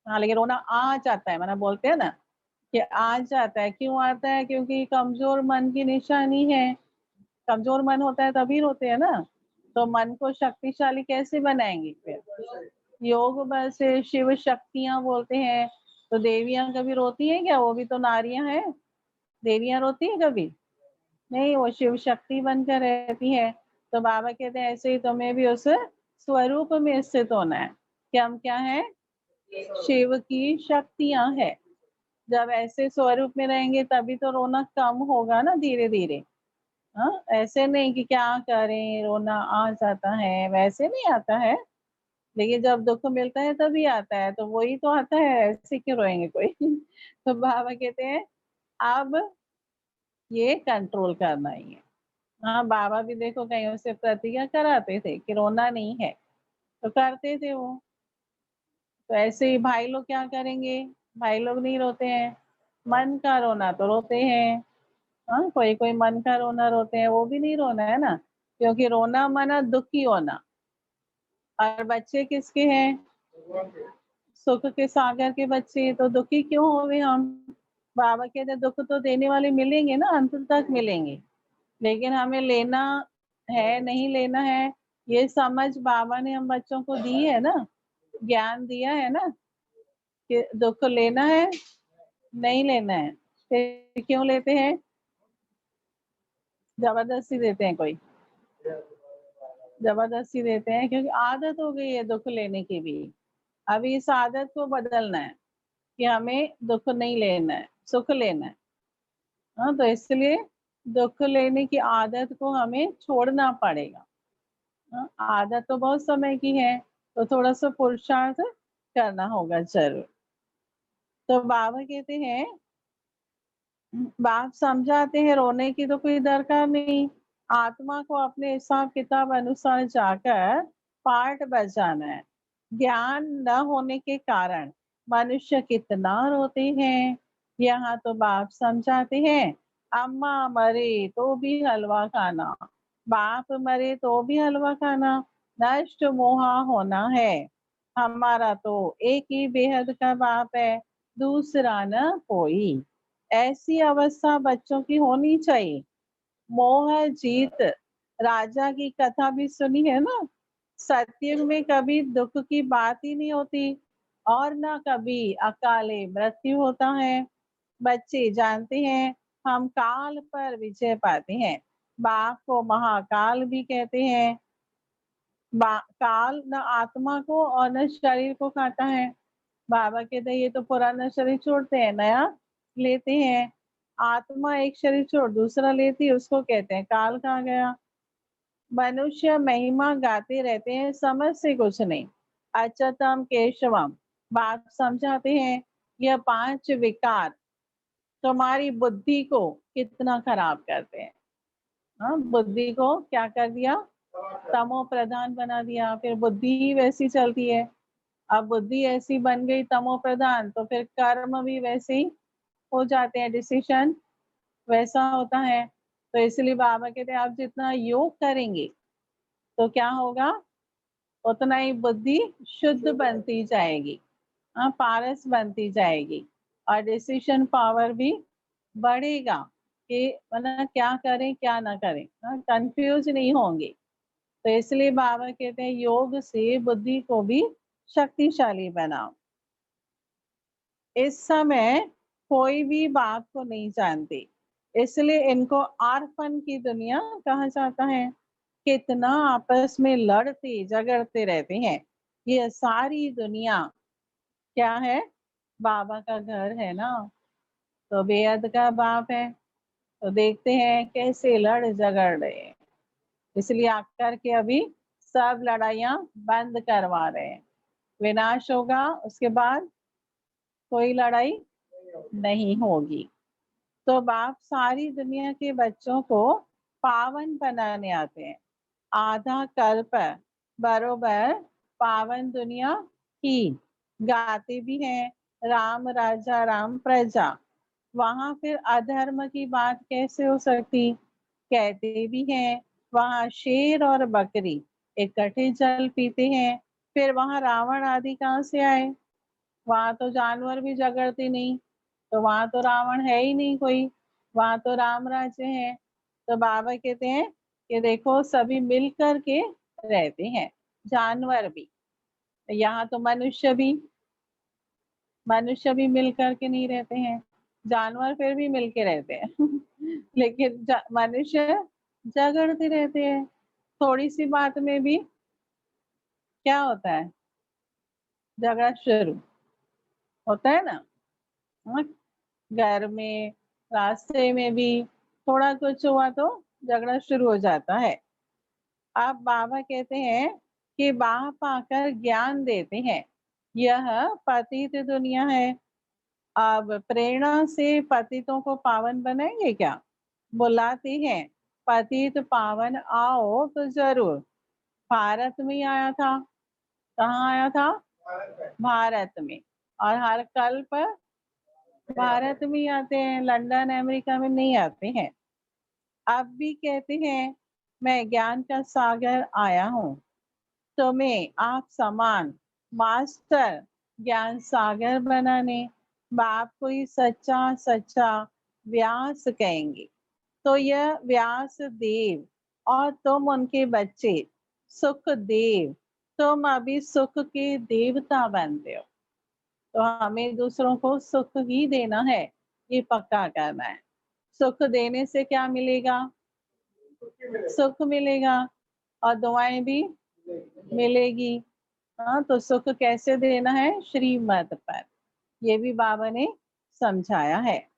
हाँ लेकिन रोना आ जाता है, मैंने बोलते हैं ना कि आ जाता है। क्यों आता है? क्योंकि कमजोर मन की निशानी है। कमजोर मन होता है तभी रोते हैं ना। तो मन को शक्तिशाली कैसे बनाएंगे फिर? योग बल से शिव शक्तियां बोलते हैं। तो देवियां कभी रोती हैं क्या? वो भी तो नारियां हैं। देवियां रोती है कभी? नहीं, वो शिव शक्ति बनकर रहती है। तो बाबा कहते हैं ऐसे ही तुम्हें भी उस स्वरूप में स्थित होना है कि हम क्या है, शिव की शक्तियां है। जब ऐसे स्वरूप में रहेंगे तभी तो रोना कम होगा ना धीरे धीरे। हाँ ऐसे नहीं कि क्या करें रोना आ जाता है, वैसे नहीं आता है। लेकिन जब दुख मिलता है तभी आता है, तो वही तो आता है, ऐसे क्यों रोएंगे कोई? तो बाबा कहते हैं अब ये कंट्रोल करना ही है। हाँ बाबा भी देखो कहीं से प्रतिज्ञा कराते थे कि रोना नहीं है, तो करते थे वो। तो ऐसे ही भाई लोग क्या करेंगे? भाई लोग नहीं रोते हैं। मन का रोना तो रोते हैं। हाँ कोई कोई मन का रोना रोते हैं, वो भी नहीं रोना है ना। क्योंकि रोना माना दुखी होना। और बच्चे किसके हैं? सुख के सागर के बच्चे, तो दुखी क्यों हो गए हम? बाबा कहते हैं दुख तो देने वाले मिलेंगे ना, अंत तक मिलेंगे। लेकिन हमें लेना है नहीं लेना है, ये समझ बाबा ने हम बच्चों को दी है ना। ज्ञान दिया है ना कि दुख लेना है नहीं लेना है। फिर क्यों लेते हैं? जबरदस्ती देते हैं कोई? जबरदस्ती देते हैं क्योंकि आदत हो गई है दुख लेने की भी। अभी इस आदत को बदलना है कि हमें दुख नहीं लेना है, सुख लेना है। हाँ तो इसलिए दुख लेने की आदत को हमें छोड़ना पड़ेगा। हाँ, आदत तो बहुत समय की है, तो थोड़ा सा पुरुषार्थ करना होगा जरूर। तो बाबा कहते हैं, बाप समझाते हैं रोने की तो कोई दरकार नहीं। आत्मा को अपने हिसाब किताब अनुसार जाकर पाठ बजाना है। ज्ञान न होने के कारण मनुष्य कितना रोते हैं। यहाँ तो बाप समझाते हैं, अम्मा मरे तो भी हलवा खाना, बाप मरे तो भी हलवा खाना, नष्ट मोहा होना है। हमारा तो एक ही बेहद का बाप है, दूसरा न कोई। ऐसी अवस्था बच्चों की होनी चाहिए। मोह जीत राजा की कथा भी सुनी है ना। सत्युग में कभी दुख की बात ही नहीं होती और ना कभी अकाले मृत्यु होता है। बच्चे जानते हैं हम काल पर विजय पाते हैं। बाघ को महाकाल भी कहते हैं। काल न आत्मा को और न शरीर को खाता है। बाबा कहते हैं ये तो पुराना शरीर छोड़ते हैं, नया लेते हैं। आत्मा एक शरीर छोड़ दूसरा लेती है, उसको कहते हैं काल। कहाँ गया। मनुष्य महिमा गाते रहते हैं, समझ से कुछ नहीं। अच्युतम केशवम बात समझाते हैं, यह 5 विकार तुम्हारी बुद्धि को कितना खराब करते हैं। हाँ, बुद्धि को क्या कर दिया, तमो प्रधान बना दिया। फिर बुद्धि ही वैसी चलती है। अब बुद्धि ऐसी बन गई तमो प्रधान, तो फिर कर्म भी वैसे ही हो जाते हैं, डिसीजन वैसा होता है। तो इसलिए बाबा कहते हैं आप जितना योग करेंगे तो क्या होगा, उतना ही बुद्धि शुद्ध बनती जाएगी, पारस बनती जाएगी और डिसीजन पावर भी बढ़ेगा कि मतलब क्या करें क्या ना करें, कंफ्यूज नहीं होंगे। तो इसलिए बाबा कहते हैं योग से बुद्धि को भी शक्तिशाली बनाओ। इस समय कोई भी बात को नहीं जानते, इसलिए इनको आरफन की दुनिया कहा जाता है। कितना आपस में लड़ते झगड़ते रहते हैं। ये सारी दुनिया क्या है, बाबा का घर है ना। तो बेअद का बाप है, तो देखते हैं कैसे लड़ झगड़ रहे हैं। इसलिए आकर के अभी सब लड़ाइयाँ बंद करवा रहे हैं। विनाश होगा, उसके बाद कोई लड़ाई नहीं होगी। तो बाप सारी दुनिया के बच्चों को पावन बनाने आते हैं। आधा कल्प बरोबर पावन दुनिया की गाते भी हैं, राम राजा राम प्रजा। वहां फिर अधर्म की बात कैसे हो सकती, कहते भी हैं वहां शेर और बकरी इकट्ठे जल पीते हैं। फिर वहां रावण आदि कहाँ से आए, वहां तो जानवर भी झगड़ते नहीं, तो वहां तो रावण है ही नहीं कोई, वहां तो राम राज्य है। तो बाबा कहते हैं कि देखो सभी मिल कर के रहते हैं, जानवर भी। यहाँ तो मनुष्य भी मिल करके नहीं रहते हैं, जानवर फिर भी मिल के रहते हैं लेकिन मनुष्य झगड़ते रहते हैं। थोड़ी सी बात में भी क्या होता है, झगड़ा शुरू होता है ना। हाँ, घर में, रास्ते में भी थोड़ा कुछ हुआ तो झगड़ा शुरू हो जाता है। अब बाबा कहते हैं कि बाप आकर ज्ञान देते हैं, यह पतित दुनिया है। अब प्रेरणा से पतितों को पावन बनाएंगे क्या, बुलाते हैं पतित पावन आओ तो जरूर। भारत में ही आया था, कहाँ आया था, भारत में। और हर कल्प भारत में ही आते हैं, लंदन अमेरिका में नहीं आते हैं। अब भी कहते हैं मैं ज्ञान का सागर आया हूँ, तुम्हें आप समान मास्टर ज्ञान सागर बनाने। बाप को ही सच्चा सच्चा व्यास कहेंगे। तो यह व्यास देव और तुम उनके बच्चे सुख देव, तुम अभी सुख के देवता बनते हो। तो हमें दूसरों को सुख ही देना है, ये पक्का करना है। सुख देने से क्या मिलेगा, सुख मिलेगा और दुआएं भी मिलेगी। हाँ, तो सुख कैसे देना है, श्रीमत पर, ये भी बाबा ने समझाया है।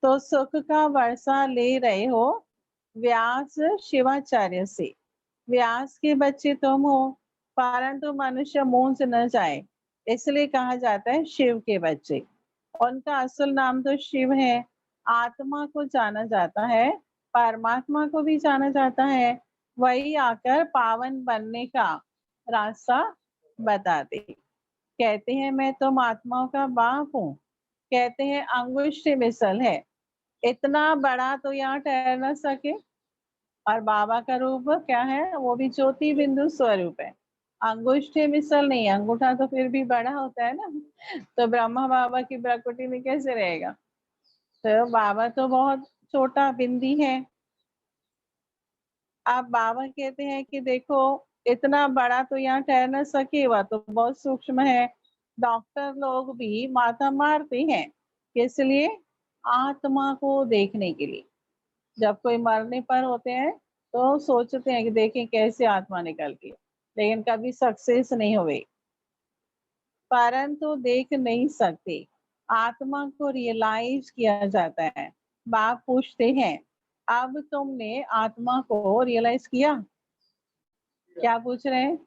तो सुख का वर्षा ले रहे हो व्यास शिवाचार्य से। व्यास के बच्चे तुम हो, परंतु मनुष्य मूंझ न जाए, इसलिए कहा जाता है शिव के बच्चे। उनका असल नाम तो शिव है। आत्मा को जाना जाता है परमात्मा को भी जाना जाता है, वही आकर पावन बनने का रास्ता बताते। कहते हैं मैं तुम आत्माओं का बाप हूँ, कहते हैं अंगुष्ठ मिसल है, इतना बड़ा तो यहाँ ठहर न सके। और बाबा का रूप क्या है, वो भी ज्योति बिंदु स्वरूप है, अंगुष्ठ मिसल नहीं, अंगूठा तो फिर भी बड़ा होता है ना, तो ब्रह्मा बाबा की प्रकृति में कैसे रहेगा। तो बाबा तो बहुत छोटा बिंदी है। आप बाबा कहते हैं कि देखो इतना बड़ा तो यहाँ ठहर न सकेगा, तो बहुत सूक्ष्म है। डॉक्टर लोग भी माथा मारते हैं, किस लिए, आत्मा को देखने के लिए। जब कोई मरने पर होते हैं तो सोचते हैं कि देखें कैसे आत्मा निकलती है, लेकिन कभी सक्सेस नहीं हुए, परंतु देख नहीं सकते। आत्मा को रियलाइज किया जाता है। बाप पूछते हैं अब तुमने आत्मा को रियलाइज किया। क्या पूछ रहे हैं,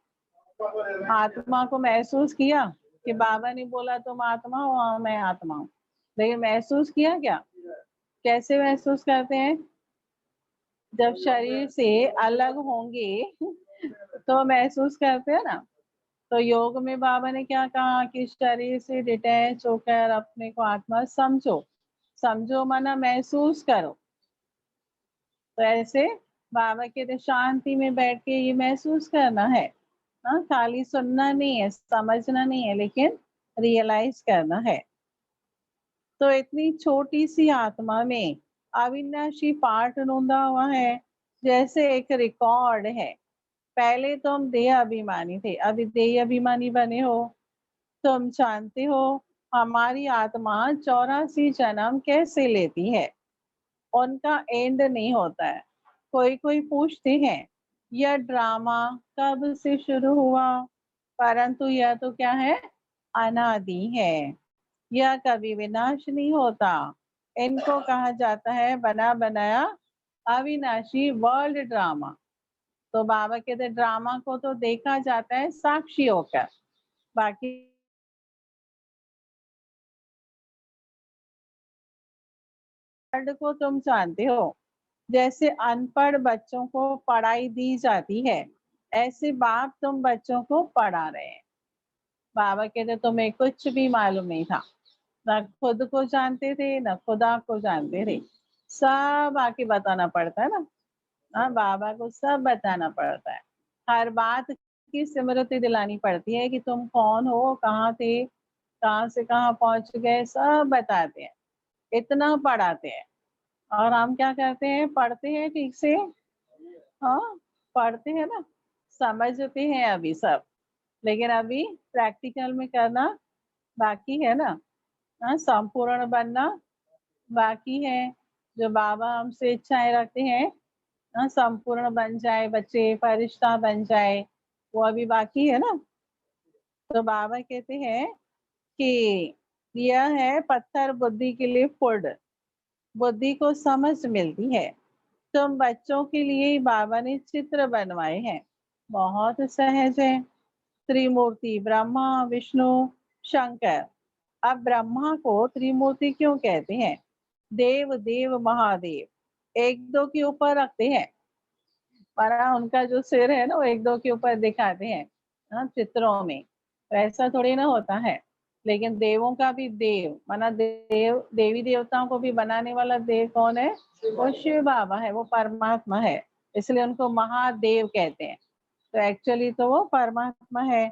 आत्मा को महसूस किया कि बाबा ने बोला तुम आत्मा हो, हाँ मैं आत्मा हूँ, लेकिन महसूस किया क्या, कैसे महसूस करते हैं, जब शरीर से अलग होंगे तो महसूस करते हैं ना। तो योग में बाबा ने क्या कहा कि शरीर से डिटैच होकर अपने को आत्मा समझो, समझो माना महसूस करो। तो ऐसे बाबा के तो शांति में बैठ के ये महसूस करना है, हाँ, खाली सुनना नहीं है, समझना नहीं है, लेकिन रियलाइज करना है। तो इतनी छोटी सी आत्मा में अविनाशी पाठ नोंदा हुआ है, जैसे एक रिकॉर्ड है। पहले तुम देह अभिमानी थे, अभी देह अभिमानी बने हो। तुम जानते हो हमारी आत्मा 84 जन्म कैसे लेती है, उनका एंड नहीं होता है। कोई कोई पूछते हैं यह ड्रामा कब से शुरू हुआ, परंतु यह तो क्या है, अनादि है, यह कभी विनाश नहीं होता। इनको कहा जाता है बना बनाया अविनाशी वर्ल्ड ड्रामा। तो बाबा कहते ड्रामा को तो देखा जाता है साक्षी होकर, बाकी वर्ल्ड को तुम जानते हो। जैसे अनपढ़ बच्चों को पढ़ाई दी जाती है, ऐसे बाप तुम बच्चों को पढ़ा रहे हैं। बाबा कहते तुम्हें कुछ भी मालूम नहीं था, न खुद को जानते थे न खुदा को जानते थे, सब आके बताना पड़ता है ना। हाँ, बाबा को सब बताना पड़ता है, हर बात की स्मृति दिलानी पड़ती है कि तुम कौन हो, कहाँ थे, कहाँ से कहाँ पहुंच गए, सब बताते हैं, इतना पढ़ाते हैं। और हम क्या करते हैं, पढ़ते हैं ठीक से, हाँ पढ़ते हैं ना, समझते हैं अभी सब, लेकिन अभी प्रैक्टिकल में करना बाकी है ना। हाँ, संपूर्ण बनना बाकी है। जो बाबा हमसे इच्छाएं रखते हैं, हाँ, संपूर्ण बन जाए बच्चे, फरिश्ता बन जाए, वो अभी बाकी है ना। तो बाबा कहते हैं कि यह है पत्थर बुद्धि के लिए फूड, बुद्धि को समझ मिलती है। तुम बच्चों के लिए ही बाबा ने चित्र बनवाए हैं, बहुत सहज है। त्रिमूर्ति ब्रह्मा विष्णु शंकर। अब ब्रह्मा को त्रिमूर्ति क्यों कहते हैं, देव देव महादेव, एक दो के ऊपर रखते हैं, पर उनका जो सिर है ना वो एक दो के ऊपर दिखाते हैं, हाँ, चित्रों में, वैसा थोड़ी ना होता है। लेकिन देवों का भी देव माना देव, देवी देवताओं को भी बनाने वाला देव कौन है, वो शिव बाबा है, वो परमात्मा है, इसलिए उनको महादेव कहते हैं। तो एक्चुअली तो वो परमात्मा है।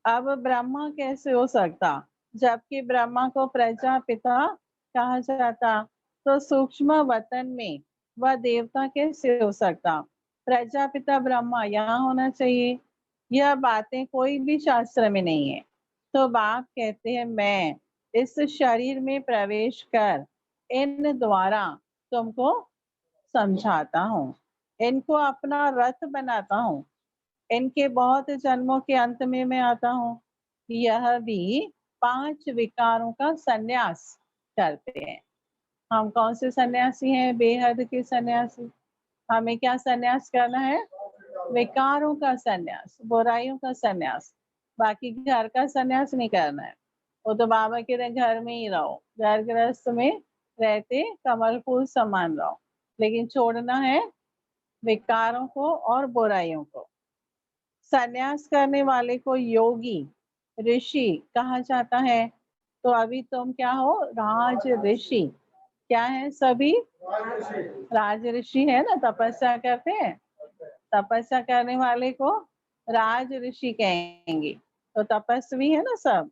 अब ब्रह्मा कैसे हो सकता, जबकि ब्रह्मा को प्रजापिता कहा जाता, तो सूक्ष्म वतन में वह देवता कैसे हो सकता। प्रजापिता ब्रह्मा यहाँ होना चाहिए, यह बातें कोई भी शास्त्र में नहीं है। तो बाप कहते हैं मैं इस शरीर में प्रवेश कर इन द्वारा तुमको समझाता हूँ, इनको अपना रथ बनाता हूँ, इनके बहुत जन्मों के अंत में मैं आता हूँ। यह भी 5 विकारों का संन्यास करते हैं। हम कौन से सन्यासी हैं, बेहद के सन्यासी। हमें क्या सन्यास करना है, विकारों का सन्यास, बुराइयों का सन्यास, बाकी घर का सन्यास नहीं करना है। वो तो बाबा के घर में ही रहो, घर गृहस्थ में रहते कमल फूल समान रहो, लेकिन छोड़ना है विकारों को और बुराइयों को। संन्यास करने वाले को योगी, ऋषि कहा जाता है। तो अभी तुम क्या हो? राज ऋषि। क्या है? सभी राज ऋषि है ना, तपस्या करते हैं। तपस्या करने वाले को राज ऋषि कहेंगे। तो तपस्वी है ना सब।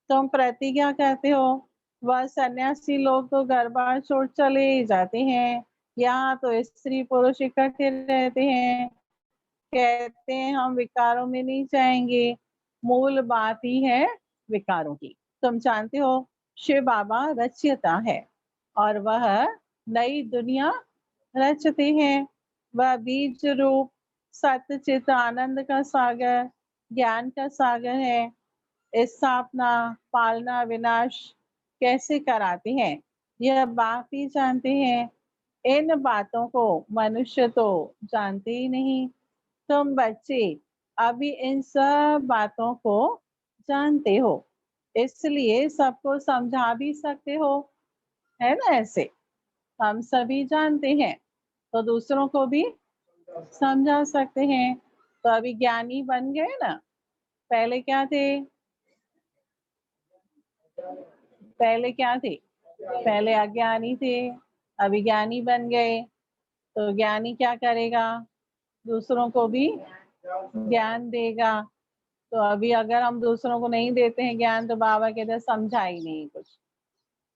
तुम प्रतिज्ञा करते हो। वह सन्यासी लोग तो घर बार छोड़ चले जाते हैं। यहाँ तो स्त्री पुरुष इकट्ठे रहते हैं। कहते हैं हम विकारों में नहीं जाएंगे। मूल बात ही है विकारों की। तुम जानते हो शिव बाबा रचयिता है और वह नई दुनिया रचते हैं। वह बीज रूप सत्य चित आनंद का सागर, ज्ञान का सागर है। स्थापना, पालना, विनाश कैसे कराते हैं यह बाप ही जानते हैं। इन बातों को मनुष्य तो जानते ही नहीं। तुम बच्चे अभी इन सब बातों को जानते हो, इसलिए सबको समझा भी सकते हो, है ना? ऐसे हम सभी जानते हैं तो दूसरों को भी समझा सकते हैं। तो अभी ज्ञानी बन गए ना। पहले क्या थे? पहले क्या थे? पहले अज्ञानी थे, अभी ज्ञानी बन गए। तो ज्ञानी क्या करेगा? दूसरों को भी ज्ञान देगा। तो अभी अगर हम दूसरों को नहीं देते हैं ज्ञान तो बाबा कहते हैं समझा ही नहीं कुछ।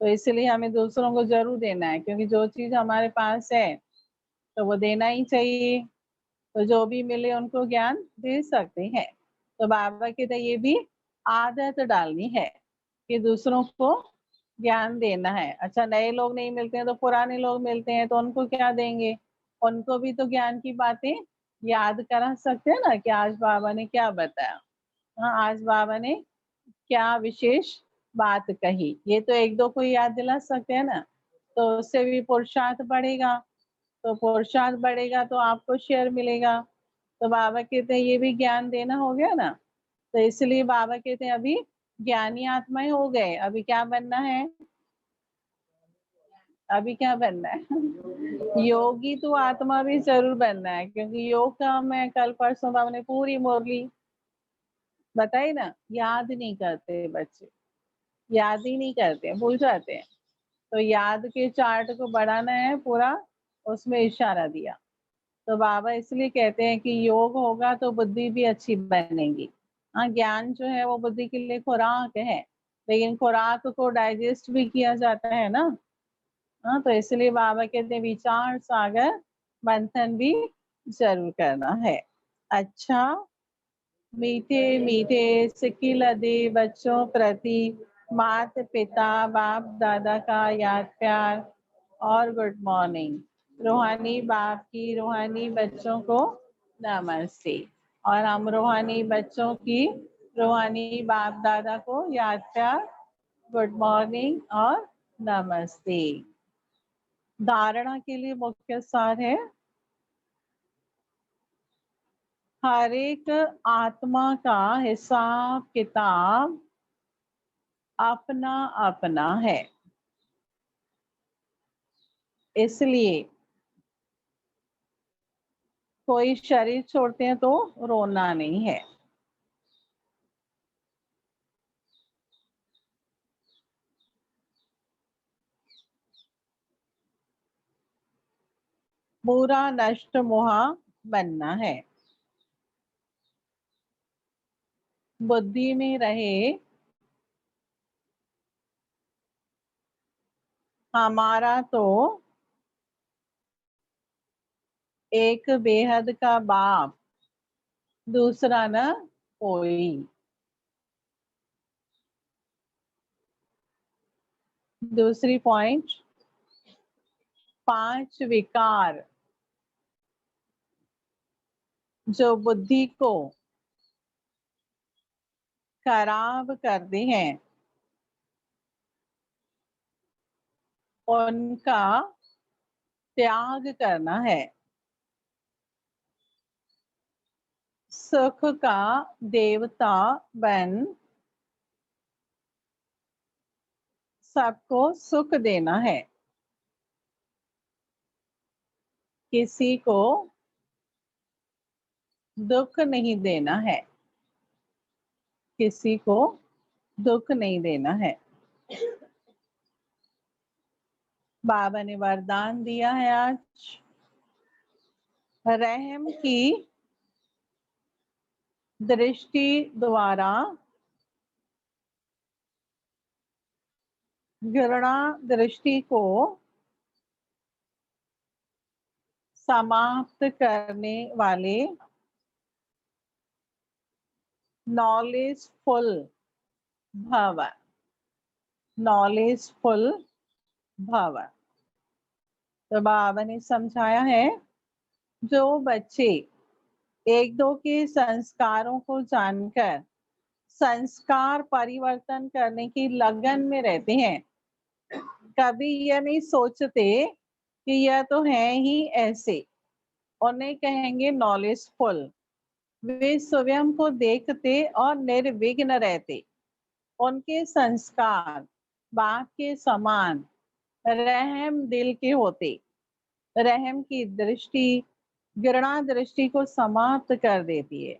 तो इसलिए हमें दूसरों को जरूर देना है, क्योंकि जो चीज हमारे पास है तो वो देना ही चाहिए। तो जो भी मिले उनको ज्ञान दे सकते हैं। तो बाबा कहते हैं ये भी आदत डालनी है कि दूसरों को ज्ञान देना है। अच्छा, नए लोग नहीं मिलते हैं तो पुराने लोग मिलते हैं तो उनको क्या देंगे? उनको भी तो ज्ञान की बातें याद करा सकते हैं ना कि आज बाबा ने क्या बताया। हाँ, आज बाबा ने क्या विशेष बात कही, ये तो एक दो को याद दिला सकते हैं ना। तो उससे भी पुरुषार्थ बढ़ेगा। तो पुरुषार्थ बढ़ेगा तो आपको शेयर मिलेगा। तो बाबा कहते हैं ये भी ज्ञान देना हो गया ना। तो इसलिए बाबा कहते हैं अभी ज्ञानी आत्माएं हो गए, अभी क्या बनना है? अभी क्या बनना है? योगी तो आत्मा भी जरूर बनना है, क्योंकि योग का मैं कल परसों बाबा ने पूरी मुरली बताई ना। याद नहीं करते बच्चे, याद ही नहीं करते, भूल जाते हैं। तो याद के चार्ट को बढ़ाना है पूरा, उसमें इशारा दिया। तो बाबा इसलिए कहते हैं कि योग होगा तो बुद्धि भी अच्छी बनेगी। हाँ, ज्ञान जो है वो बुद्धि के लिए खुराक है, लेकिन खुराक को डाइजेस्ट भी किया जाता है ना। हाँ, तो इसलिए बाबा कहते हैं विचार सागर मंथन भी जरूर करना है। अच्छा, मीठे मीठे सिक्की लदे बच्चों प्रति मात पिता बाप दादा का याद प्यार और गुड मॉर्निंग। रूहानी बाप की रूहानी बच्चों को नमस्ते। और हम रूहानी बच्चों की रूहानी बाप दादा को याद प्यार, गुड मॉर्निंग और नमस्ते। धारणा के लिए मुख्य सार है हर एक आत्मा का हिसाब किताब अपना अपना है। इसलिए कोई शरीर छोड़ते हैं तो रोना नहीं है। पूरा नष्ट मोहा बनना है। बुद्धि में रहे हमारा तो एक बेहद का बाप, दूसरा न कोई। दूसरी पॉइंट, 5 विकार जो बुद्धि को खराब करते हैं उनका त्याग करना है। सुख का देवता बन सबको सुख देना है। किसी को दुख नहीं देना है, किसी को दुख नहीं देना है। बाबा ने वरदान दिया है आज, रहम की दृष्टि द्वारा घृणा दृष्टि को समाप्त करने वाले नॉलेजफुल भव, नॉलेजफुल भव। तो बाबा ने समझाया है, जो बच्चे एक दो के संस्कारों को जानकर संस्कार परिवर्तन करने की लगन में रहते हैं, कभी यह नहीं सोचते कि यह तो है ही ऐसे, उन्हें कहेंगे नॉलेजफुल। वे स्वयं को देखते और निर्विघ्न रहते, उनके संस्कार बाप के समान रहम दिल के होते, रहम की दृष्टि घृणा दृष्टि को समाप्त कर देती है।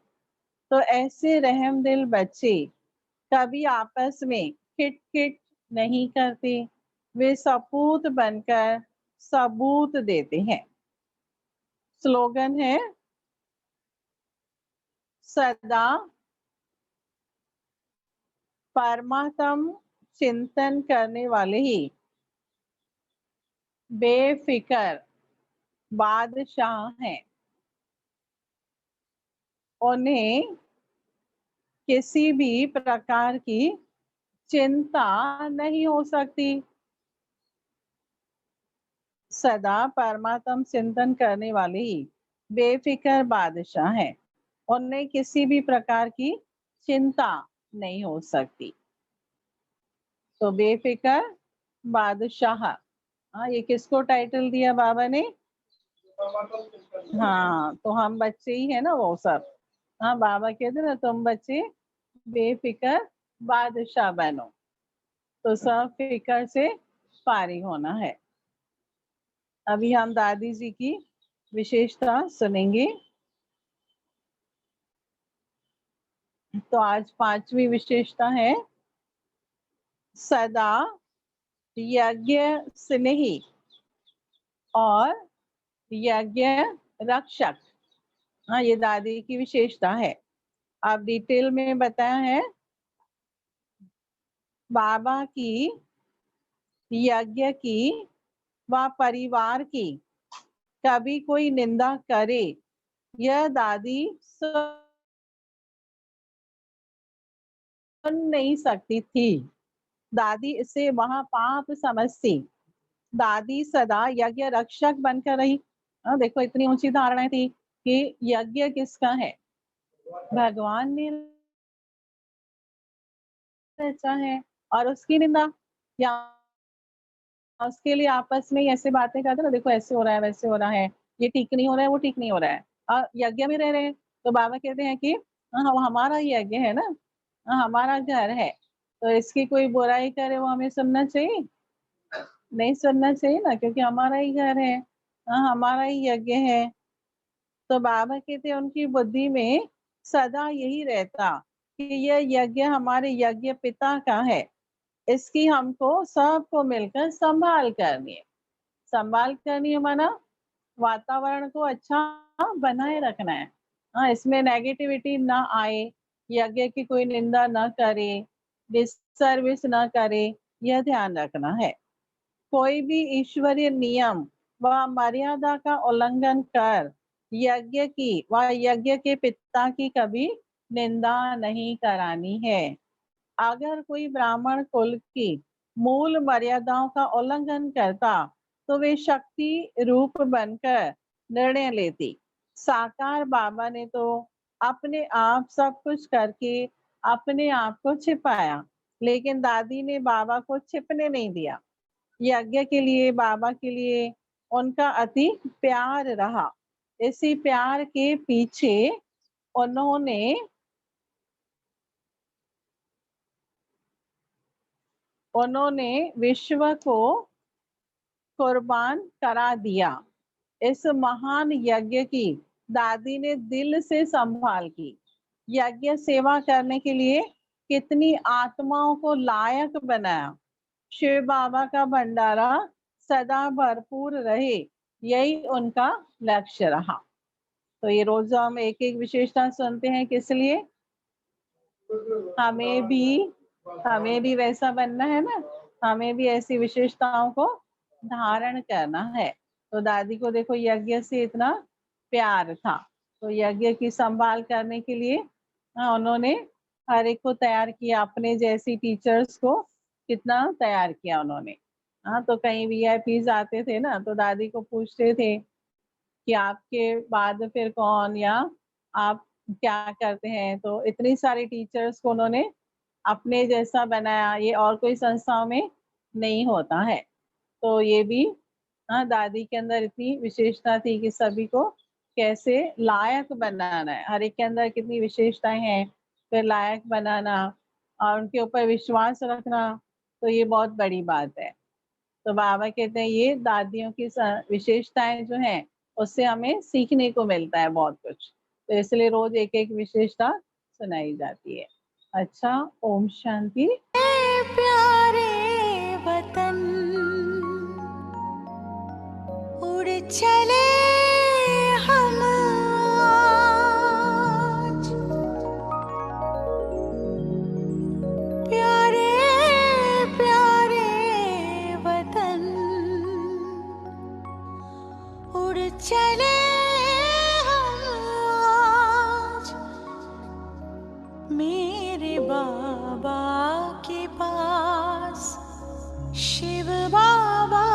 तो ऐसे रहम दिल बच्चे कभी आपस में खिट नहीं करते, वे सपूत बनकर सबूत देते हैं। स्लोगन है, सदा परमात्म चिंतन करने वाले ही बेफिक्र बादशाह हैं, उन्हें किसी भी प्रकार की चिंता नहीं हो सकती। सदा परमात्म चिंतन करने वाले ही बेफिक्र बादशाह हैं, उन्हें किसी भी प्रकार की चिंता नहीं हो सकती। तो बेफिक्र बादशाह, हाँ, ये किसको टाइटल दिया बाबा ने? हाँ, तो हम बच्चे ही है ना वो सब। हाँ, बाबा कहते ना तुम बच्चे बेफिक्र बादशाह बनो, तो सब फिक्र से पारी होना है। अभी हम दादी जी की विशेषता सुनेंगे। तो आज 5वीं विशेषता है, सदा यज्ञ स्नेही और यज्ञ रक्षक। हाँ, ये दादी की विशेषता है। आप डिटेल में बताया है, बाबा की यज्ञ की व परिवार की कभी कोई निंदा करे, यह दादी सुन नहीं सकती थी। दादी इसे वहां पाप समझती। दादी सदा यज्ञ रक्षक बनकर रही। देखो इतनी ऊंची धारणाएं थी कि यज्ञ किसका है, भगवान ने रचा है, और उसकी निंदा या उसके लिए आपस में ही ऐसे बातें करते ना, देखो ऐसे हो रहा है वैसे हो रहा है, ये ठीक नहीं हो रहा है वो ठीक नहीं हो रहा है, और यज्ञ में रह रहे हैं। तो बाबा कहते हैं कि हाँ, हमारा यज्ञ है ना, हमारा घर है, तो इसकी कोई बुराई करे वो हमें सुनना चाहिए? नहीं सुनना चाहिए ना, क्योंकि हमारा ही घर है, हमारा ही यज्ञ है। तो बाबा कहते हैं उनकी बुद्धि में सदा यही रहता कि यह यज्ञ हमारे यज्ञ पिता का है, इसकी हमको सबको मिलकर संभाल करनी है। संभाल करनी है माना वातावरण को अच्छा बनाए रखना है। हाँ, इसमें नेगेटिविटी ना आए, यज्ञ की कोई निंदा ना करे, डिससर्विस ना करे, यह ध्यान रखना है। कोई भी ईश्वरीय नियम व मर्यादा का उल्लंघन कर यज्ञ की व यज्ञ के पिता की कभी निंदा नहीं करानी है। अगर कोई ब्राह्मण कुल की मूल मर्यादाओं का उल्लंघन करता तो वे शक्ति रूप बनकर निर्णय लेती। साकार बाबा ने तो अपने आप सब कुछ करके अपने आप को छिपाया, लेकिन दादी ने बाबा को छिपने नहीं दिया। यज्ञ के लिए बाबा के लिए उनका अति प्यार रहा। इसी प्यार के पीछे उन्होंने उन्होंने विश्व को कुर्बान करा दिया। इस महान यज्ञ की दादी ने दिल से संभाल की। यज्ञ सेवा करने के लिए कितनी आत्माओं को लायक बनाया। शिव बाबा का भंडारा सदा भरपूर रहे, यही उनका लक्ष्य रहा। तो ये रोज हम एक एक विशेषता सुनते हैं, किस लिए? हमें भी वैसा बनना है ना, हमें भी ऐसी विशेषताओं को धारण करना है। तो दादी को देखो यज्ञ से इतना प्यार था, तो यज्ञ की संभाल करने के लिए उन्होंने हर एक को तैयार किया, अपने जैसी टीचर्स को कितना तैयार किया उन्होंने। हाँ, तो कहीं वीआईपीज आते थे ना, तो दादी को पूछते थे कि आपके बाद फिर कौन, या आप क्या करते हैं। तो इतनी सारी टीचर्स को उन्होंने अपने जैसा बनाया, ये और कोई संस्थाओं में नहीं होता है। तो ये भी दादी के अंदर इतनी विशेषता थी कि सभी को कैसे लायक बनाना है। हर एक के अंदर कितनी विशेषताएं हैं, फिर लायक बनाना और उनके ऊपर विश्वास रखना, तो ये बहुत बड़ी बात है। तो बाबा कहते हैं ये दादियों की विशेषताएं जो हैं, उससे हमें सीखने को मिलता है बहुत कुछ। तो इसलिए रोज एक एक विशेषता सुनाई जाती है। अच्छा, ओम शांति। प्यारे वतन उड़ चले हम आज, प्यारे प्यारे वतन उड़ चले हम आज, मेरे बाबा के पास, शिव बाबा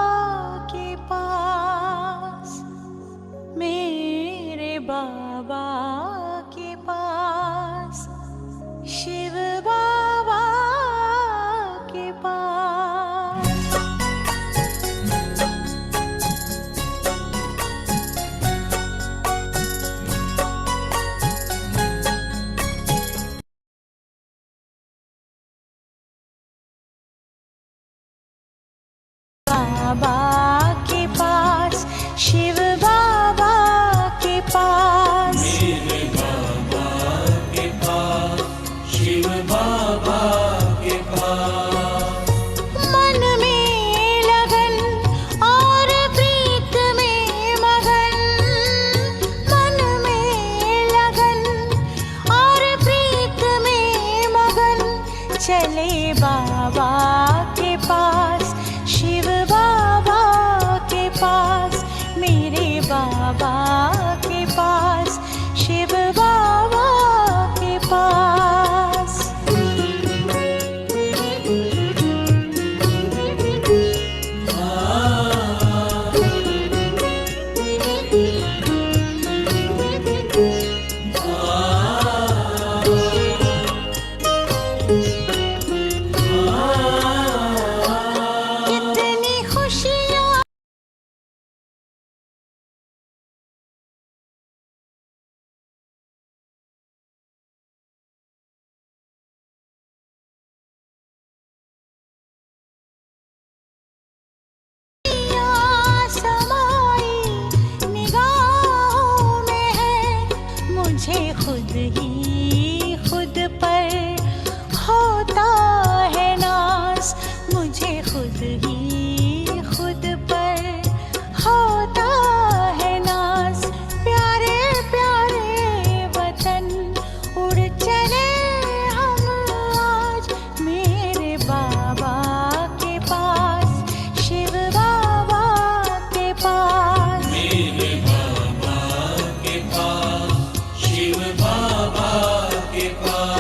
के पास, मेरे बाबा के पास, शिव बाबा के पास। बाबा के पास, शिव बाबा के पास, मेरे बाबा के पास, शिव बाबा के पास। मन में लगन और प्रीत में मगन, मन में लगन और प्रीत में मगन, चले बाबा के पास, शिव बाबा के पास, मेरे बाबा के पास, शिव बाबा के पास। कितनी खुशियाँ समाई निगाहों में है, मुझे खुद ही खुद पर होता है नाज, मुझे खुद ही खुद पर होता है नाज, प्यारे प्यारे वतन उड़ चले हम आज, मेरे बाबा के पास, शिव बाबा के पास, मेरे बाबा के पास, शिव बाबा के पास।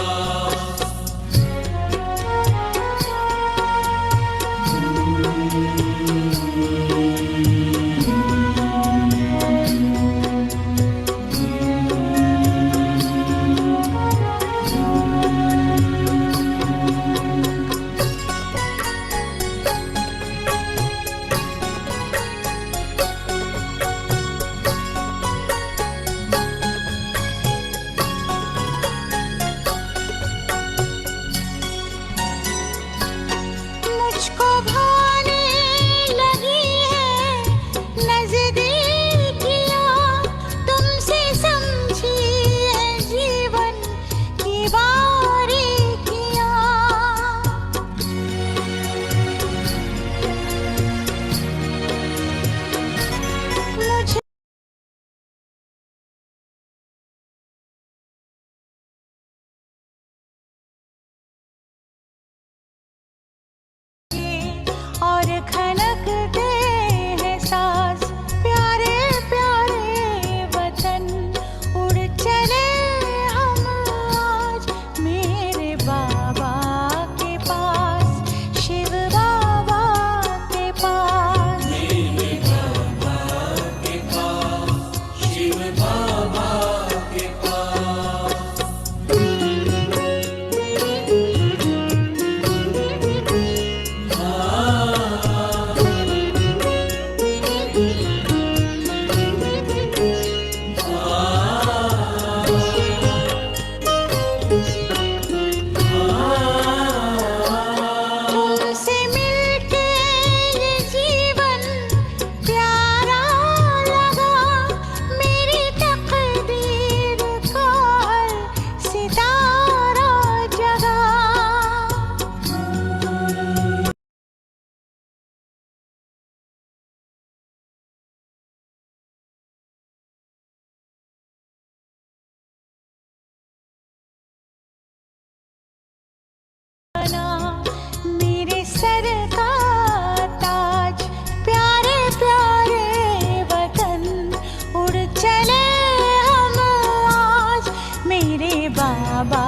बाबा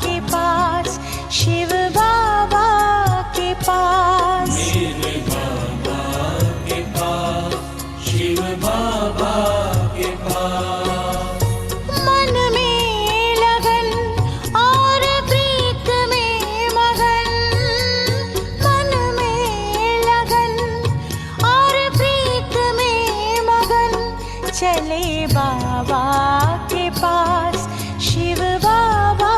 के पास, शिव बाबा के पास। मेरे बाबा के पास, शिव बाबा के पास। मन में लगन और प्रीत में मगन, मन में लगन और प्रीत में मगन, चले बाबा के पास, शिव बाबा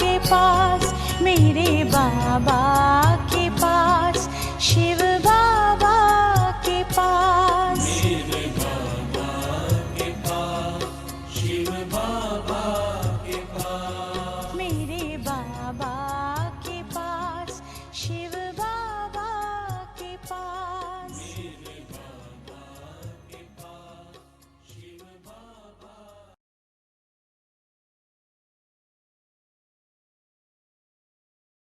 के पास, मेरे बाबा के पास, शिव